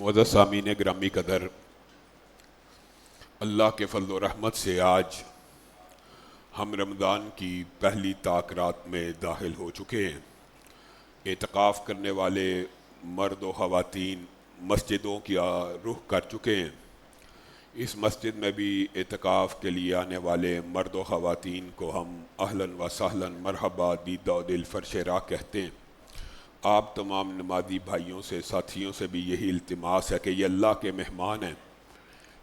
معزز سامعین گرامی قدر، اللہ کے فضل و رحمت سے آج ہم رمضان کی پہلی طاق رات میں داخل ہو چکے ہیں۔ اعتکاف کرنے والے مرد و خواتین مسجدوں کی رخ کر چکے ہیں۔ اس مسجد میں بھی اعتکاف کے لیے آنے والے مرد و خواتین کو ہم اہلاً و سہلاً مرحبا دیدہ و دل فرش راہ کہتے ہیں۔ آپ تمام نمازی بھائیوں سے، ساتھیوں سے بھی یہی التماس ہے کہ یہ اللہ کے مہمان ہیں،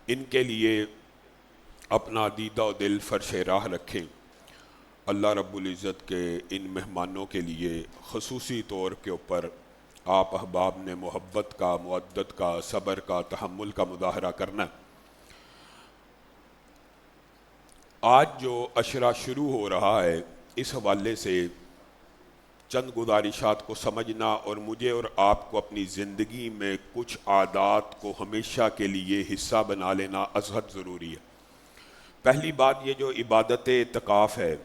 ان کے لیے اپنا دیدہ و دل فرش راہ رکھیں۔ اللہ رب العزت کے ان مہمانوں کے لیے خصوصی طور کے اوپر آپ احباب نے محبت کا، مودت کا، صبر کا، تحمل کا مظاہرہ کرنا ہے۔ آج جو عشرہ شروع ہو رہا ہے، اس حوالے سے چند گزارشات کو سمجھنا اور مجھے اور آپ کو اپنی زندگی میں کچھ عادات کو ہمیشہ کے لیے حصہ بنا لینا ازحد ضروری ہے۔ پہلی بات، یہ جو عبادت اعتکاف ہے،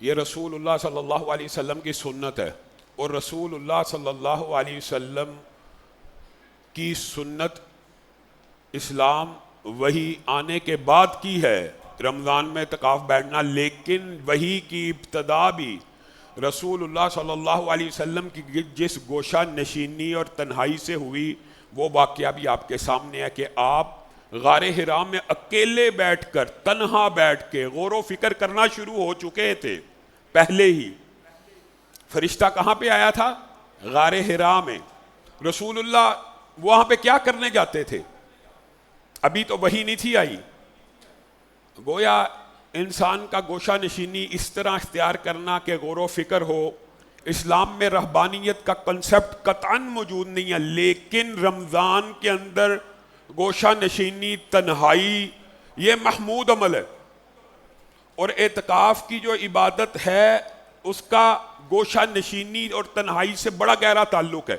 یہ رسول اللہ صلی اللہ علیہ وسلم کی سنت ہے، اور رسول اللہ صلی اللہ علیہ وسلم کی سنت اسلام وحی آنے کے بعد کی ہے رمضان میں اعتکاف بیٹھنا، لیکن وحی کی ابتدا بھی رسول اللہ صلی اللہ علیہ وسلم کی جس گوشہ نشینی اور تنہائی سے ہوئی، وہ واقعہ بھی آپ کے سامنے ہے کہ آپ غار حرا میں اکیلے بیٹھ کر، تنہا بیٹھ کے غور و فکر کرنا شروع ہو چکے تھے پہلے ہی۔ فرشتہ کہاں پہ آیا تھا؟ غار حرا میں۔ رسول اللہ وہاں پہ کیا کرنے جاتے تھے؟ ابھی تو وحی نہیں تھی آئی۔ گویا انسان کا گوشہ نشینی اس طرح اختیار کرنا کہ غور و فکر ہو۔ اسلام میں رہبانیت کا کنسپٹ قطعاً موجود نہیں ہے، لیکن رمضان کے اندر گوشہ نشینی، تنہائی، یہ محمود عمل ہے، اور اعتکاف کی جو عبادت ہے اس کا گوشہ نشینی اور تنہائی سے بڑا گہرا تعلق ہے۔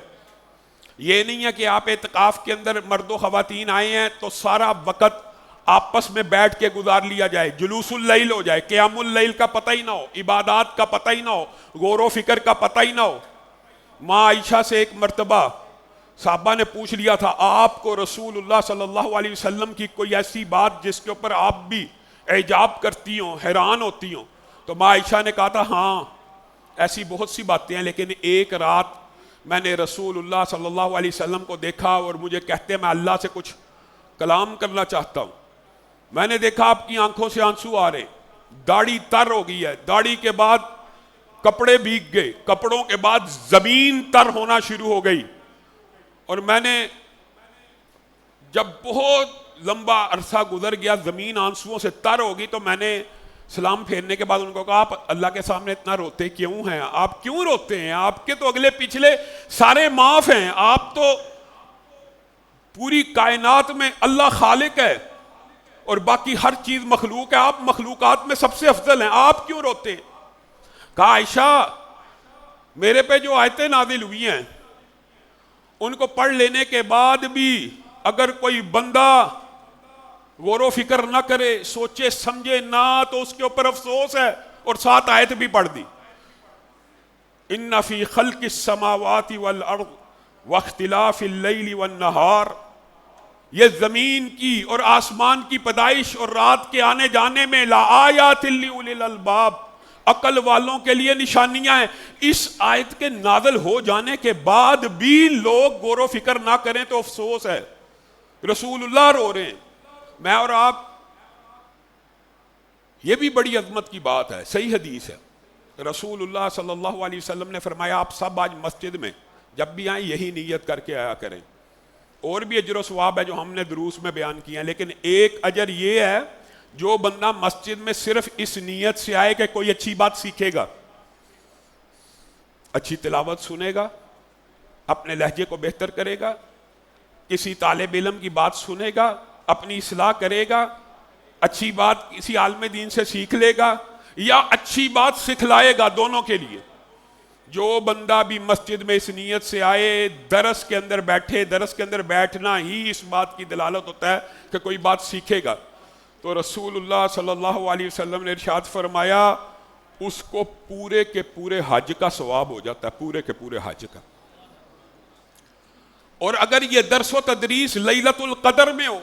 یہ نہیں ہے کہ آپ اعتکاف کے اندر مرد و خواتین آئے ہیں تو سارا وقت آپس میں بیٹھ کے گزار لیا جائے، جلوس اللیل ہو جائے، قیام اللیل کا پتہ ہی نہ ہو، عبادات کا پتہ ہی نہ ہو، غور و فکر کا پتہ ہی نہ ہو۔ ماں عائشہ سے ایک مرتبہ صحابہ نے پوچھ لیا تھا، آپ کو رسول اللہ صلی اللہ علیہ وسلم کی کوئی ایسی بات جس کے اوپر آپ بھی اعجاب کرتی ہوں، حیران ہوتی ہوں؟ تو ماں عائشہ نے کہا تھا، ہاں ایسی بہت سی باتیں ہیں، لیکن ایک رات میں نے رسول اللہ صلی اللہ علیہ وسلم کو دیکھا اور مجھے کہتے میں اللہ سے کچھ کلام کرنا چاہتا ہوں۔ میں نے دیکھا آپ کی آنکھوں سے آنسو آ رہے، داڑھی تر ہو گئی ہے، داڑھی کے بعد کپڑے بھیگ گئے، کپڑوں کے بعد زمین تر ہونا شروع ہو گئی، اور میں نے جب بہت لمبا عرصہ گزر گیا، زمین آنسوؤں سے تر ہو گئی، تو میں نے سلام پھیرنے کے بعد ان کو کہا، آپ اللہ کے سامنے اتنا روتے کیوں ہیں؟ آپ کیوں روتے ہیں؟ آپ کے تو اگلے پچھلے سارے معاف ہیں، آپ تو پوری کائنات میں اللہ خالق ہے اور باقی ہر چیز مخلوق ہے، آپ مخلوقات میں سب سے افضل ہیں، آپ کیوں روتے ہیں؟ کہا، عائشہ میرے پہ جو آیتیں نازل ہوئی ہیں ان کو پڑھ لینے کے بعد بھی اگر کوئی بندہ غور و فکر نہ کرے، سوچے سمجھے نہ، تو اس کے اوپر افسوس ہے، اور 7 آیت بھی پڑھ دی۔ ان فی خلق السماوات والارض واختلاف اللیل والنہار، یہ زمین کی اور آسمان کی پیدائش اور رات کے آنے جانے میں لآیات لأولی الالباب، عقل والوں کے لیے نشانیاں ہیں۔ اس آیت کے نازل ہو جانے کے بعد بھی لوگ غور و فکر نہ کریں تو افسوس ہے۔ رسول اللہ رو رہے ہیں، میں اور آپ۔ یہ بھی بڑی عظمت کی بات ہے، صحیح حدیث ہے، رسول اللہ صلی اللہ علیہ وسلم نے فرمایا، آپ سب آج مسجد میں جب بھی آئیں یہی نیت کر کے آیا کریں۔ اور بھی اجر و ثواب ہے جو ہم نے دروس میں بیان کیا ہے، لیکن ایک اجر یہ ہے جو بندہ مسجد میں صرف اس نیت سے آئے کہ کوئی اچھی بات سیکھے گا، اچھی تلاوت سنے گا، اپنے لہجے کو بہتر کرے گا، کسی طالب علم کی بات سنے گا، اپنی اصلاح کرے گا، اچھی بات کسی عالم دین سے سیکھ لے گا، یا اچھی بات سکھلائے گا، دونوں کے لیے۔ جو بندہ بھی مسجد میں اس نیت سے آئے، درس کے اندر بیٹھے، درس کے اندر بیٹھنا ہی اس بات کی دلالت ہوتا ہے کہ کوئی بات سیکھے گا، تو رسول اللہ صلی اللہ علیہ وسلم نے ارشاد فرمایا، اس کو پورے کے پورے حج کا ثواب ہو جاتا ہے، پورے کے پورے حج کا۔ اور اگر یہ درس و تدریس لیلۃ القدر میں ہو،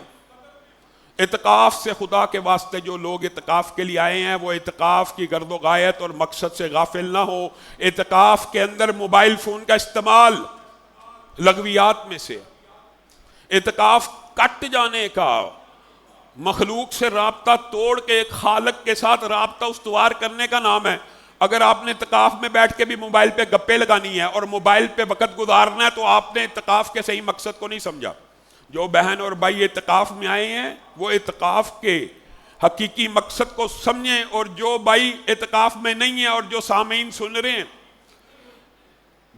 اعتکاف سے خدا کے واسطے جو لوگ اعتکاف کے لیے آئے ہیں وہ اعتکاف کی غرض و غایت اور مقصد سے غافل نہ ہو. اعتکاف کے اندر موبائل فون کا استعمال لغویات میں سے. اعتکاف کٹ جانے کا، مخلوق سے رابطہ توڑ کے ایک خالق کے ساتھ رابطہ استوار کرنے کا نام ہے. اگر آپ نے اعتکاف میں بیٹھ کے بھی موبائل پہ گپے لگانی ہے اور موبائل پہ وقت گزارنا ہے تو آپ نے اعتکاف کے صحیح مقصد کو نہیں سمجھا. جو بہن اور بھائی اعتکاف میں آئے ہیں وہ اعتکاف کے حقیقی مقصد کو سمجھیں، اور جو بھائی اعتکاف میں نہیں ہیں اور جو سامعین سن رہے ہیں،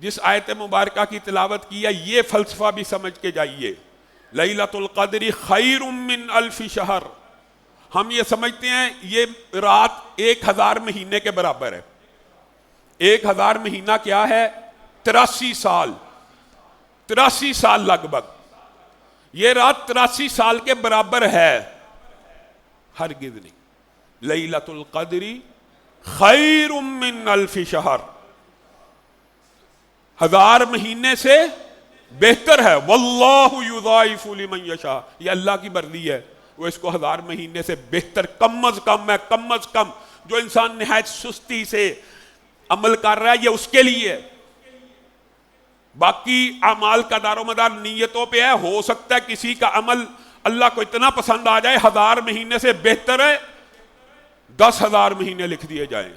جس آیت مبارکہ کی تلاوت کی ہے یہ فلسفہ بھی سمجھ کے جائیے. لیلۃ القدر خیر من الف شہر. ہم یہ سمجھتے ہیں یہ رات 1000 مہینے کے برابر ہے. 1000 مہینہ کیا ہے؟ 83 سال. 83 سال لگ بھگ. یہ رات 83 سال کے برابر ہے. ہرگز نہیں. لیلۃ القدر خیر من الف شہر. 1000 مہینے سے بہتر ہے. واللہ یضاعف لمن یشاء. یہ اللہ کی مرضی ہے، وہ اس کو 1000 مہینے سے بہتر کم از کم ہے. کم از کم جو انسان نہایت سستی سے عمل کر رہا ہے یہ اس کے لیے ہے. باقی اعمال کا دار و مدار نیتوں پہ ہے. ہو سکتا ہے کسی کا عمل اللہ کو اتنا پسند آ جائے 1000 مہینے سے بہتر ہے 10,000 مہینے لکھ دیے جائیں،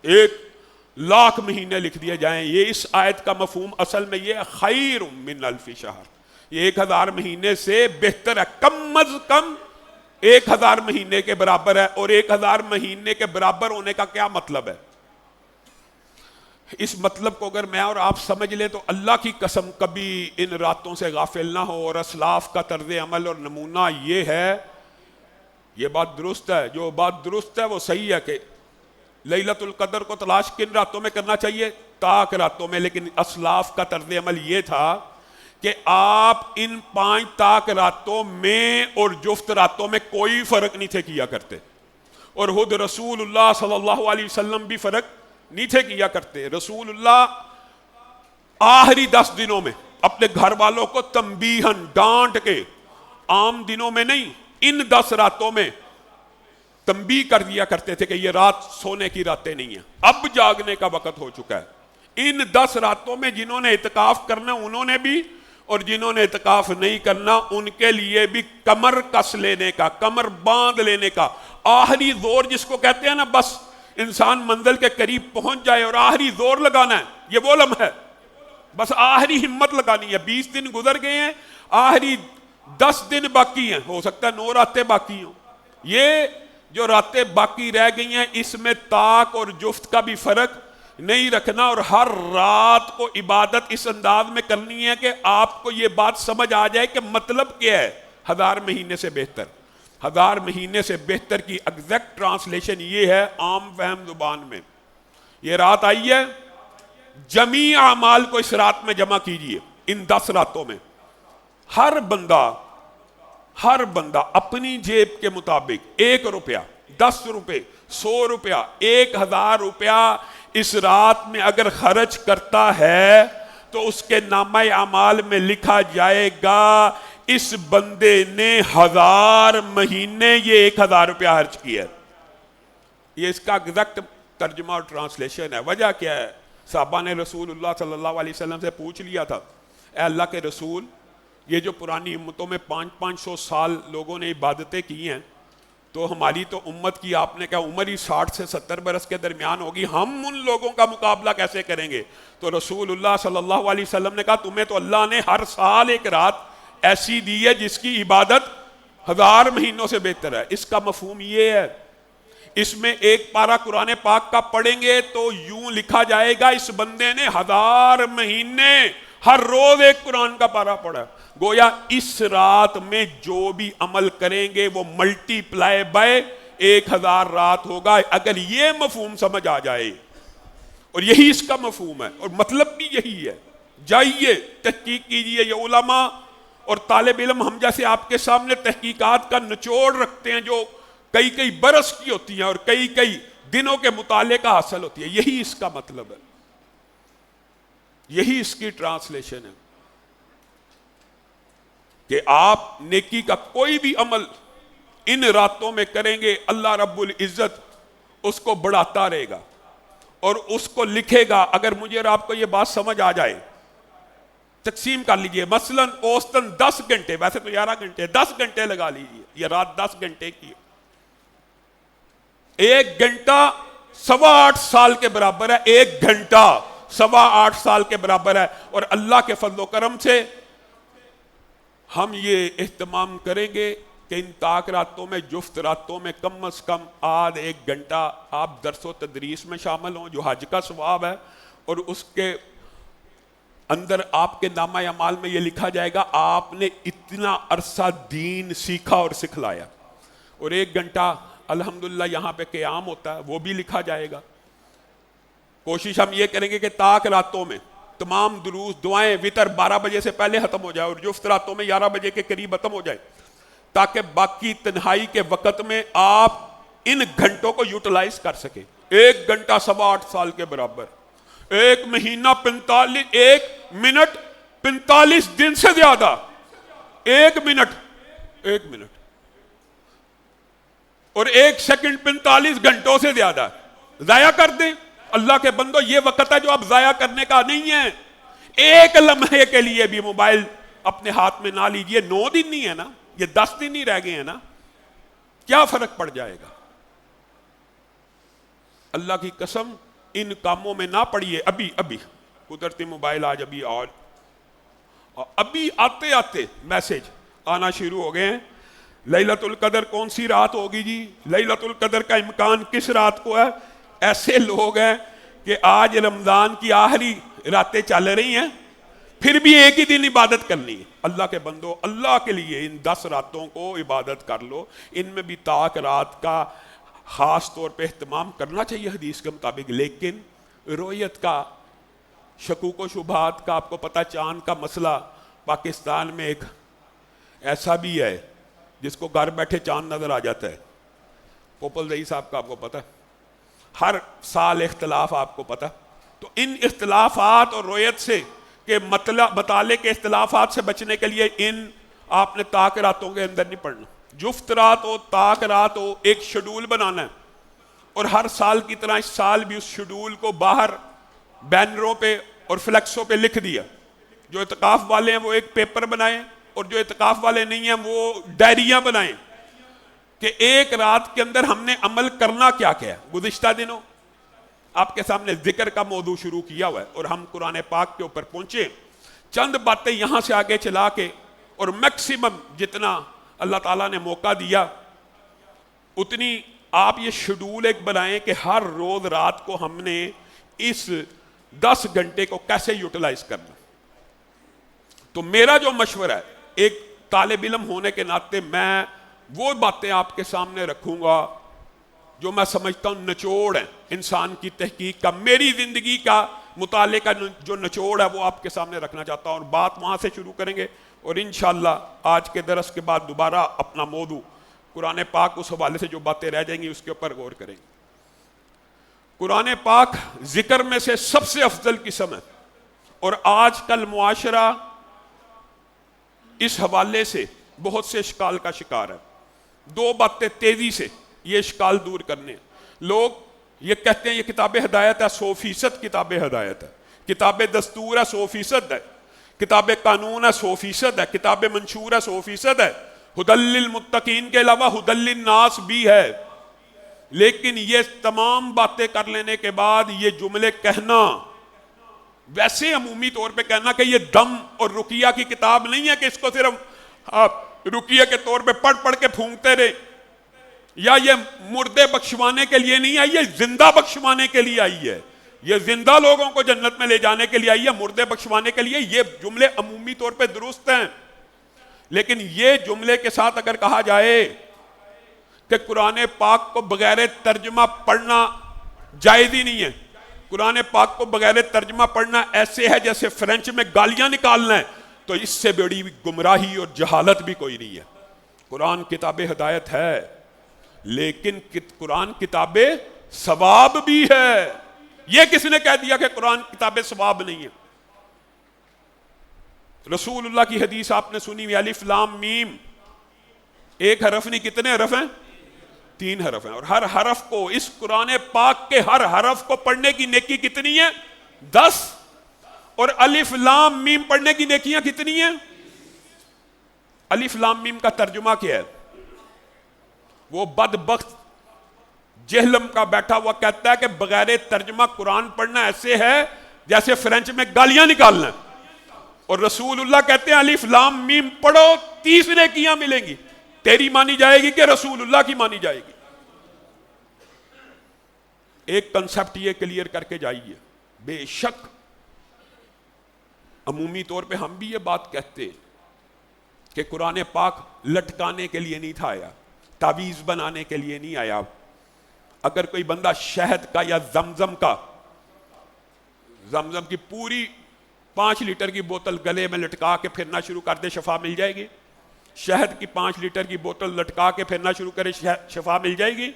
1,00,000 مہینے لکھ دیے جائیں. یہ اس آیت کا مفہوم اصل میں یہ خیر من الف شہر. یہ 1000 مہینے سے بہتر ہے. کم از کم 1000 مہینے کے برابر ہے. اور 1000 مہینے کے برابر ہونے کا کیا مطلب ہے؟ اس مطلب کو اگر میں اور آپ سمجھ لیں تو اللہ کی قسم کبھی ان راتوں سے غافل نہ ہو. اور اسلاف کا طرز عمل اور نمونہ یہ ہے، یہ بات درست ہے، جو بات درست ہے وہ صحیح ہے کہ لیلۃ القدر کو تلاش کن راتوں میں کرنا چاہیے؟ طاق راتوں میں. لیکن اسلاف کا طرز عمل یہ تھا کہ آپ ان 5 طاق راتوں میں اور جفت راتوں میں کوئی فرق نہیں تھے کیا کرتے. اور خود رسول اللہ صلی اللہ علیہ وسلم بھی فرق نہیں تھے کیا کرتے. رسول اللہ آخری 10 دنوں میں اپنے گھر والوں کو تنبیہن ڈانٹ کے، عام دنوں میں نہیں، ان 10 راتوں میں تنبیہ کر دیا کرتے تھے کہ یہ رات سونے کی راتیں نہیں ہیں، اب جاگنے کا وقت ہو چکا ہے. ان 10 راتوں میں جنہوں نے اعتکاف کرنا انہوں نے بھی، اور جنہوں نے اعتکاف نہیں کرنا ان کے لیے بھی کمر کس لینے کا، کمر باندھ لینے کا آخری زور، جس کو کہتے ہیں نا بس انسان منزل کے قریب پہنچ جائے اور آخری زور لگانا ہے، یہ وہ لمحہ ہے. بس آخری ہمت لگانی ہے. 20 دن گزر گئے ہیں، آخری 10 دن باقی ہیں. ہو سکتا ہے 9 راتیں باقی ہوں. یہ جو راتیں باقی رہ گئی ہیں اس میں طاق اور جفت کا بھی فرق نہیں رکھنا، اور ہر رات کو عبادت اس انداز میں کرنی ہے کہ آپ کو یہ بات سمجھ آ جائے کہ مطلب کیا ہے 1000 مہینے سے بہتر. 1000 مہینے سے بہتر کی ایگزیکٹ ٹرانسلیشن یہ ہے عام فہم زبان میں. یہ رات آئی ہے، جمیع اعمال کو اس رات میں جمع کیجئے. ان 10 راتوں میں ہر بندہ اپنی جیب کے مطابق 1 روپیہ، 10 روپے، 100 روپیہ، 1000 روپیہ اس رات میں اگر خرچ کرتا ہے تو اس کے نامہ اعمال میں لکھا جائے گا اس بندے نے 1000 مہینے یہ 1000 روپیہ خرچ کیا ہے. یہ اس کا ایگزیکٹ ترجمہ اور ٹرانسلیشن ہے. وجہ کیا ہے؟ صحابہ نے رسول اللہ صلی اللہ علیہ وسلم سے پوچھ لیا تھا، اے اللہ کے رسول، یہ جو پرانی امتوں میں 500 سال لوگوں نے عبادتیں کی ہیں تو ہماری تو امت کی آپ نے کہا عمر ہی 60 سے 70 برس کے درمیان ہوگی، ہم ان لوگوں کا مقابلہ کیسے کریں گے؟ تو رسول اللہ صلی اللہ علیہ وسلم نے کہا تمہیں تو اللہ نے ہر سال ایک رات ایسی دی ہے جس کی عبادت 1000 مہینوں سے بہتر ہے. اس کا مفہوم یہ ہے، اس میں ایک پارہ قرآن پاک کا پڑھیں گے تو یوں لکھا جائے گا اس بندے نے 1000 مہینے ہر روز ایک قرآن کا پارہ پڑھا. گویا اس رات میں جو بھی عمل کریں گے وہ ملٹی پلائی بائی 1000 رات ہوگا. اگر یہ مفہوم سمجھ آ جائے، اور یہی اس کا مفہوم ہے اور مطلب بھی یہی ہے، جائیے تحقیق کیجئے. یہ علماء اور طالب علم ہم جیسے آپ کے سامنے تحقیقات کا نچوڑ رکھتے ہیں جو کئی برس کی ہوتی ہیں اور کئی دنوں کے مطالعے کا حاصل ہوتی ہے. یہی اس کا مطلب ہے، یہی اس کی ٹرانسلیشن ہے. کہ آپ نیکی کا کوئی بھی عمل ان راتوں میں کریں گے، اللہ رب العزت اس کو بڑھاتا رہے گا اور اس کو لکھے گا. اگر مجھے اور آپ کو یہ بات سمجھ آ جائے، تقسیم کر لیجئے، مثلا اوسطاً 10 گھنٹے، ویسے تو 11 گھنٹے، 10 گھنٹے لگا لیجئے، یہ رات 10 گھنٹے کی ہے. 1 گھنٹہ 8.25 سال کے برابر ہے. 1 گھنٹہ 8.25 سال کے برابر ہے. اور اللہ کے فضل و کرم سے ہم یہ اہتمام کریں گے کہ ان طاق راتوں میں، جفت راتوں میں کم از کم آدھ 1 گھنٹہ آپ درس و تدریس میں شامل ہوں، جو حج کا ثواب ہے، اور اس کے اندر آپ کے نامہ اعمال میں یہ لکھا جائے گا آپ نے اتنا عرصہ دین سیکھا اور سکھلایا. اور 1 گھنٹہ الحمدللہ یہاں پہ قیام ہوتا ہے، وہ بھی لکھا جائے گا. کوشش ہم یہ کریں گے کہ طاق راتوں میں تمام دروس دعائیں وتر 12 بجے سے پہلے ختم ہو جائے اور جفت راتوں میں 11 بجے کے قریب ختم ہو جائے، تاکہ باقی تنہائی کے وقت میں آپ ان گھنٹوں کو یوٹیلائز کر سکیں. 1 گھنٹہ 8.25 سال کے برابر، 1 مہینہ 45، 1 منٹ 45 دن سے زیادہ، 1 منٹ اور 1 سیکنڈ 45 گھنٹوں سے زیادہ ضائع کر دیں. اللہ کے بندو، یہ وقت ہے جو آپ ضائع کرنے کا نہیں ہے. 1 لمحے کے لیے بھی موبائل اپنے ہاتھ میں نہ لیجئے. 9 دن نہیں ہے نا، یہ 10 دن ہی رہ گئے ہیں نا، کیا فرق پڑ جائے گا؟ اللہ کی قسم ان کاموں میں نہ پڑیے. ابھی قدرتی موبائل آج ابھی آتے آتے میسج آنا شروع ہو گئے ہیں. لیلۃ القدر کون سی رات ہوگی جی؟ لیلۃ القدر کا امکان کس رات کو ہے؟ ایسے لوگ ہیں کہ آج رمضان کی آخری راتیں چل رہی ہیں، پھر بھی ایک ہی دن عبادت کرنی ہے. اللہ کے بندو، اللہ کے لیے ان 10 راتوں کو عبادت کر لو. ان میں بھی طاق رات کا خاص طور پہ اہتمام کرنا چاہیے حدیث کے مطابق. لیکن رویت کا، شکوک و شبہات کا، آپ کو پتہ چاند کا مسئلہ پاکستان میں ایک ایسا بھی ہے جس کو گھر بیٹھے چاند نظر آ جاتا ہے. پوپل زئی صاحب کا آپ کو پتہ ہے، ہر سال اختلاف آپ کو پتہ. تو ان اختلافات اور رویت سے کہ مطالعے کے اختلافات سے بچنے کے لیے آپ نے طاق راتوں کے اندر نہیں پڑھنا. جفت رات ہو، طاق رات ہو، ایک شیڈول بنانا ہے. اور ہر سال کی طرح اس سال بھی اس شیڈول کو باہر بینروں پہ اور فلیکسوں پہ لکھ دیا. جو اعتکاف والے ہیں وہ ایک پیپر بنائیں، اور جو اعتکاف والے نہیں ہیں وہ ڈائریاں بنائیں کہ 1 رات کے اندر ہم نے عمل کرنا کیا کیا. گزشتہ دنوں آپ کے سامنے ذکر کا موضوع شروع کیا ہوا ہے اور ہم قرآن پاک کے اوپر پہنچے. چند باتیں یہاں سے آگے چلا کے اور میکسیمم جتنا اللہ تعالیٰ نے موقع دیا اتنی آپ یہ شیڈول ایک بنائیں کہ ہر روز رات کو ہم نے اس 10 گھنٹے کو کیسے یوٹیلائز کرنا. تو میرا جو مشورہ ہے ایک طالب علم ہونے کے ناطے، میں وہ باتیں آپ کے سامنے رکھوں گا جو میں سمجھتا ہوں نچوڑ ہیں انسان کی تحقیق کا. میری زندگی کا مطالعے کا جو نچوڑ ہے وہ آپ کے سامنے رکھنا چاہتا ہوں، اور بات وہاں سے شروع کریں گے. اور انشاءاللہ آج کے درس کے بعد دوبارہ اپنا موضوع قرآن پاک اس حوالے سے جو باتیں رہ جائیں گی اس کے اوپر غور کریں گے. قرآن پاک ذکر میں سے سب سے افضل قسم ہے، اور آج کل معاشرہ اس حوالے سے بہت سے اشکال کا شکار ہے. 2 باتیں تیزی سے یہ اشکال دور کرنے. لوگ یہ کہتے ہیں یہ کتاب ہدایت ہے، 100% کتاب ہدایت ہے. کتاب دستور ہے، 100% ہے. کتاب قانون ہے، 100% ہے. کتاب منشور ہے، 100% ہے. ہدی للمتقین کے علاوہ ہدی للناس بھی ہے. لیکن یہ تمام باتیں کر لینے کے بعد یہ جملے کہنا، ویسے عمومی طور پہ کہنا کہ یہ دم اور رقیہ کی کتاب نہیں ہے کہ اس کو صرف آپ رقیہ کے طور پہ پڑھ کے پھونکتے رہے، یا یہ مردے بخشوانے کے لیے نہیں آئی ہے، زندہ بخشوانے کے لیے آئی ہے. یہ زندہ لوگوں کو جنت میں لے جانے کے لیے آئی ہے، مردے بخشوانے کے لیے. یہ جملے عمومی طور پہ درست ہیں، لیکن یہ جملے کے ساتھ اگر کہا جائے کہ قرآن پاک کو بغیر ترجمہ پڑھنا جائز ہی نہیں ہے، قرآن پاک کو بغیر ترجمہ پڑھنا ایسے ہے جیسے فرینچ میں گالیاں نکالنا ہے، تو اس سے بڑی گمراہی اور جہالت بھی کوئی نہیں ہے. قرآن کتاب ہدایت ہے، لیکن قرآن کتاب ثواب بھی ہے. یہ کس نے کہہ دیا کہ قرآن کتاب ثواب نہیں ہے؟ رسول اللہ کی حدیث آپ نے سنی ہوئی، الف لام میم، ایک حرف نہیں، کتنے حرف ہیں؟ 3 حرف ہیں، اور ہر حرف کو، اس قرآن پاک کے ہر حرف کو پڑھنے کی نیکی کتنی ہے؟ 10، اور الف لام میم پڑھنے کی نیکیاں کتنی ہیں؟ الف لام میم کا ترجمہ کیا ہے؟ وہ بدبخت جہلم کا بیٹھا ہوا کہتا ہے کہ بغیر ترجمہ قرآن پڑھنا ایسے ہے جیسے فرینچ میں گالیاں نکالنا ہے، اور رسول اللہ کہتے ہیں الف لام میم پڑھو 30 نیکیاں ملیں گی، تیری مانی جائے گی کہ رسول اللہ کی مانی جائے گی؟ ایک کنسپٹ یہ کلیئر کر کے جائیے، بے شک عمومی طور پہ ہم بھی یہ بات کہتے ہیں کہ قرآن پاک لٹکانے کے لیے نہیں تھا آیا، تعویذ بنانے کے لیے نہیں آیا۔ اگر کوئی بندہ شہد کا یا زمزم کی پوری 5 لیٹر کی بوتل گلے میں لٹکا کے پھرنا شروع کر دے، شفا مل جائے گی؟ شہد کی 5 لیٹر کی بوتل لٹکا کے پھرنا شروع کرے، شفا مل جائے گی؟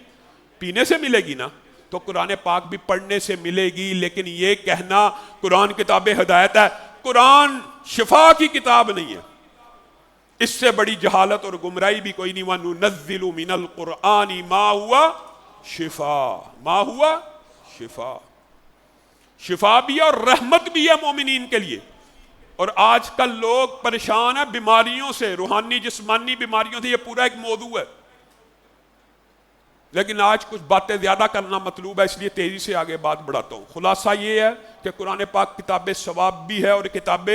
پینے سے ملے گی نا۔ تو قرآن پاک بھی پڑھنے سے ملے گی، لیکن یہ کہنا قرآن کتاب ہدایت ہے، قرآن شفا کی کتاب نہیں ہے، اس سے بڑی جہالت اور گمراہی بھی کوئی نہیں۔ وَنُنَزِّلُ مِنَ الْقُرْآنِ مَا هُوَ شِفَاءٌ، ما ہوا شفا، شفا بھی ہے اور رحمت بھی ہے مومنین کے لیے۔ اور آج کل لوگ پریشان ہیں بیماریوں سے، روحانی جسمانی بیماریوں سے، یہ پورا ایک موضوع ہے، لیکن آج کچھ باتیں زیادہ کرنا مطلوب ہے، اس لیے تیزی سے آگے بات بڑھاتا ہوں۔ خلاصہ یہ ہے کہ قرآن پاک کتاب ثواب بھی ہے اور کتاب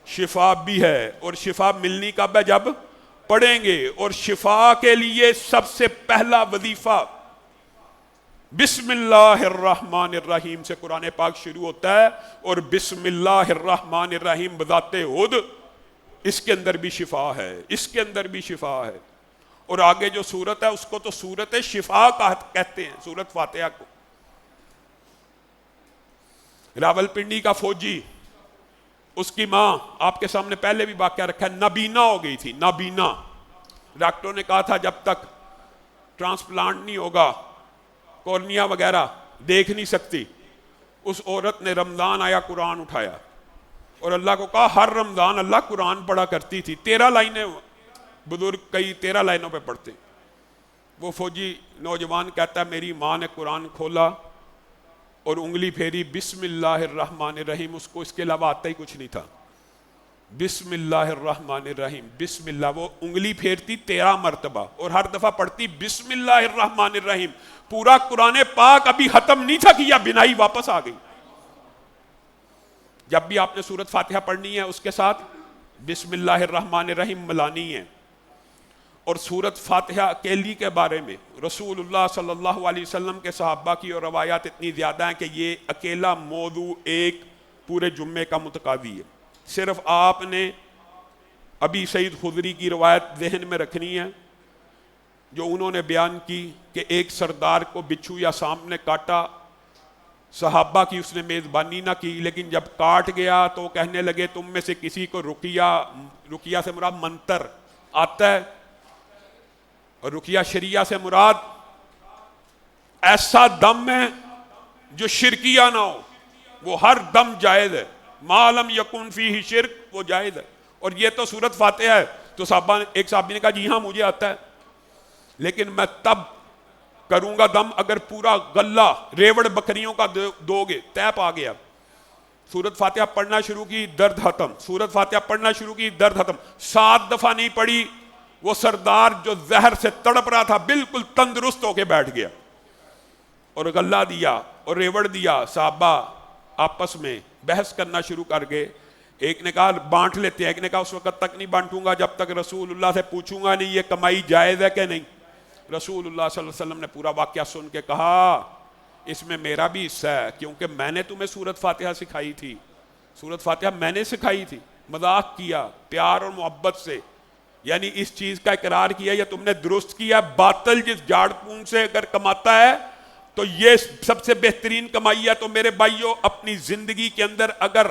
شفا بھی ہے، اور شفا ملنی کب ہے؟ جب پڑھیں گے۔ اور شفا کے لیے سب سے پہلا وظیفہ بسم اللہ الرحمن الرحیم سے قرآن پاک شروع ہوتا ہے، اور بسم اللہ الرحمن الرحیم بذات خود اس کے اندر بھی شفا ہے، اس کے اندر بھی شفا ہے۔ اور آگے جو سورت ہے اس کو تو سورت شفا کہتے ہیں، سورت فاتحہ کو۔ راول پنڈی کا فوجی، اس کی ماں آپ کے سامنے پہلے بھی واقعہ رکھا ہے، نابینا ہو گئی تھی، نابینا۔ ڈاکٹروں نے کہا تھا جب تک ٹرانسپلانٹ نہیں ہوگا، کورنیا وغیرہ دیکھ نہیں سکتی۔ اس عورت نے رمضان آیا قرآن اٹھایا اور اللہ کو کہا، ہر رمضان اللہ قرآن پڑھا کرتی تھی، 13 لائنیں، بزرگ کئی 13 لائنوں پہ پڑھتے۔ وہ فوجی نوجوان کہتا ہے میری ماں نے قرآن کھولا اور انگلی پھیری، بسم اللہ الرحمن الرحیم، اس کو اس کے علاوہ آتا ہی کچھ نہیں تھا۔ بسم اللہ الرحمن الرحیم، بسم اللہ، وہ انگلی پھیرتی 13 مرتبہ اور ہر دفعہ پڑھتی بسم اللہ الرحمن الرحیم۔ پورا قرآن پاک ابھی ختم نہیں تھا کیا، بنائی واپس آ گئی۔ جب بھی آپ نے سورت فاتحہ پڑھنی ہے اس کے ساتھ بسم اللہ الرحمن الرحیم ملانی ہے۔ اور سورت فاتحہ اکیلی کے بارے میں رسول اللہ صلی اللہ علیہ وسلم کے صحابہ کی اور روایات اتنی زیادہ ہیں کہ یہ اکیلا موضوع ایک پورے جمعے کا متقاضی ہے۔ صرف آپ نے ابھی سعید خدری کی روایت ذہن میں رکھنی ہے جو انہوں نے بیان کی کہ ایک سردار کو بچھو یا سانپ نے کاٹا، صحابہ کی اس نے میزبانی نہ کی، لیکن جب کاٹ گیا تو کہنے لگے تم میں سے کسی کو رقیہ سے مراد منتر آتا ہے، اور رقیہ شریعہ سے مراد ایسا دم ہے جو شرکیہ نہ ہو، وہ ہر دم جائز ہے، ما لم یکن فیہ شرک، وہ جائز ہے۔ اور یہ تو سورت فاتحہ ہے۔ تو ایک صحابی نے کہا جی ہاں مجھے آتا ہے، لیکن میں تب کروں گا دم اگر پورا غلہ ریوڑ بکریوں کا دو گے۔ تیپ آ گیا، سورت فاتحہ پڑھنا شروع کی، درد ختم، سورت فاتحہ پڑھنا شروع کی، درد ختم۔ 7 دفعہ نہیں پڑھی، وہ سردار جو زہر سے تڑپ رہا تھا بالکل تندرست ہو کے بیٹھ گیا، اور غلہ دیا اور ریوڑ دیا۔ صحابہ آپس میں بحث کرنا شروع کر گئے، ایک نے کہا بانٹ لیتے ہیں، ایک نے کہا اس وقت تک نہیں بانٹوں گا جب تک رسول اللہ سے پوچھوں گا نہیں یہ کمائی جائز ہے کہ نہیں۔ رسول اللہ صلی اللہ علیہ وسلم نے پورا واقعہ سن کے کہا اس میں میرا بھی حصہ ہے، کیونکہ میں نے تمہیں سورت فاتحہ سکھائی تھی، سورت فاتحہ میں نے سکھائی تھی۔ مذاق کیا پیار اور محبت سے، یعنی اس چیز کا اقرار کیا یا تم نے درست کیا۔ باطل جس جھاڑ پھونک سے اگر کماتا ہے تو یہ سب سے بہترین کمائی ہے۔ تو میرے بھائیو، اپنی زندگی کے اندر اگر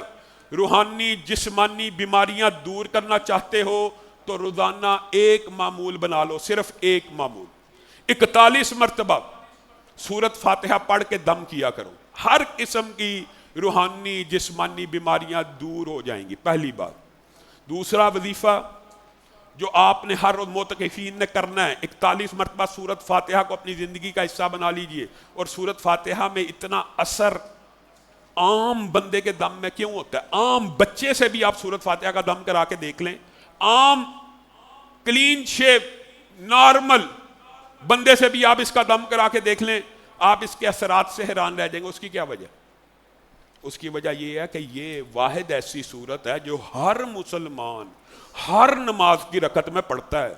روحانی جسمانی بیماریاں دور کرنا چاہتے ہو تو روزانہ ایک معمول بنا لو، صرف ایک معمول، 41 مرتبہ سورت فاتحہ پڑھ کے دم کیا کرو، ہر قسم کی روحانی جسمانی بیماریاں دور ہو جائیں گی۔ پہلی بات۔ دوسرا وظیفہ جو آپ نے ہر روز معتکفین نے کرنا ہے، 41 مرتبہ سورت فاتحہ کو اپنی زندگی کا حصہ بنا لیجئے. اور سورت فاتحہ میں اتنا اثر عام بندے کے دم میں کیوں ہوتا ہے؟ عام بچے سے بھی آپ سورت فاتحہ کا دم کرا کے دیکھ لیں، عام کلین شیپ نارمل بندے سے بھی آپ اس کا دم کرا کے دیکھ لیں، آپ اس کے اثرات سے حیران رہ جائیں گے. اس کی کیا وجہ؟ اس کی وجہ یہ ہے کہ یہ واحد ایسی صورت ہے جو ہر مسلمان ہر نماز کی رکعت میں پڑھتا ہے.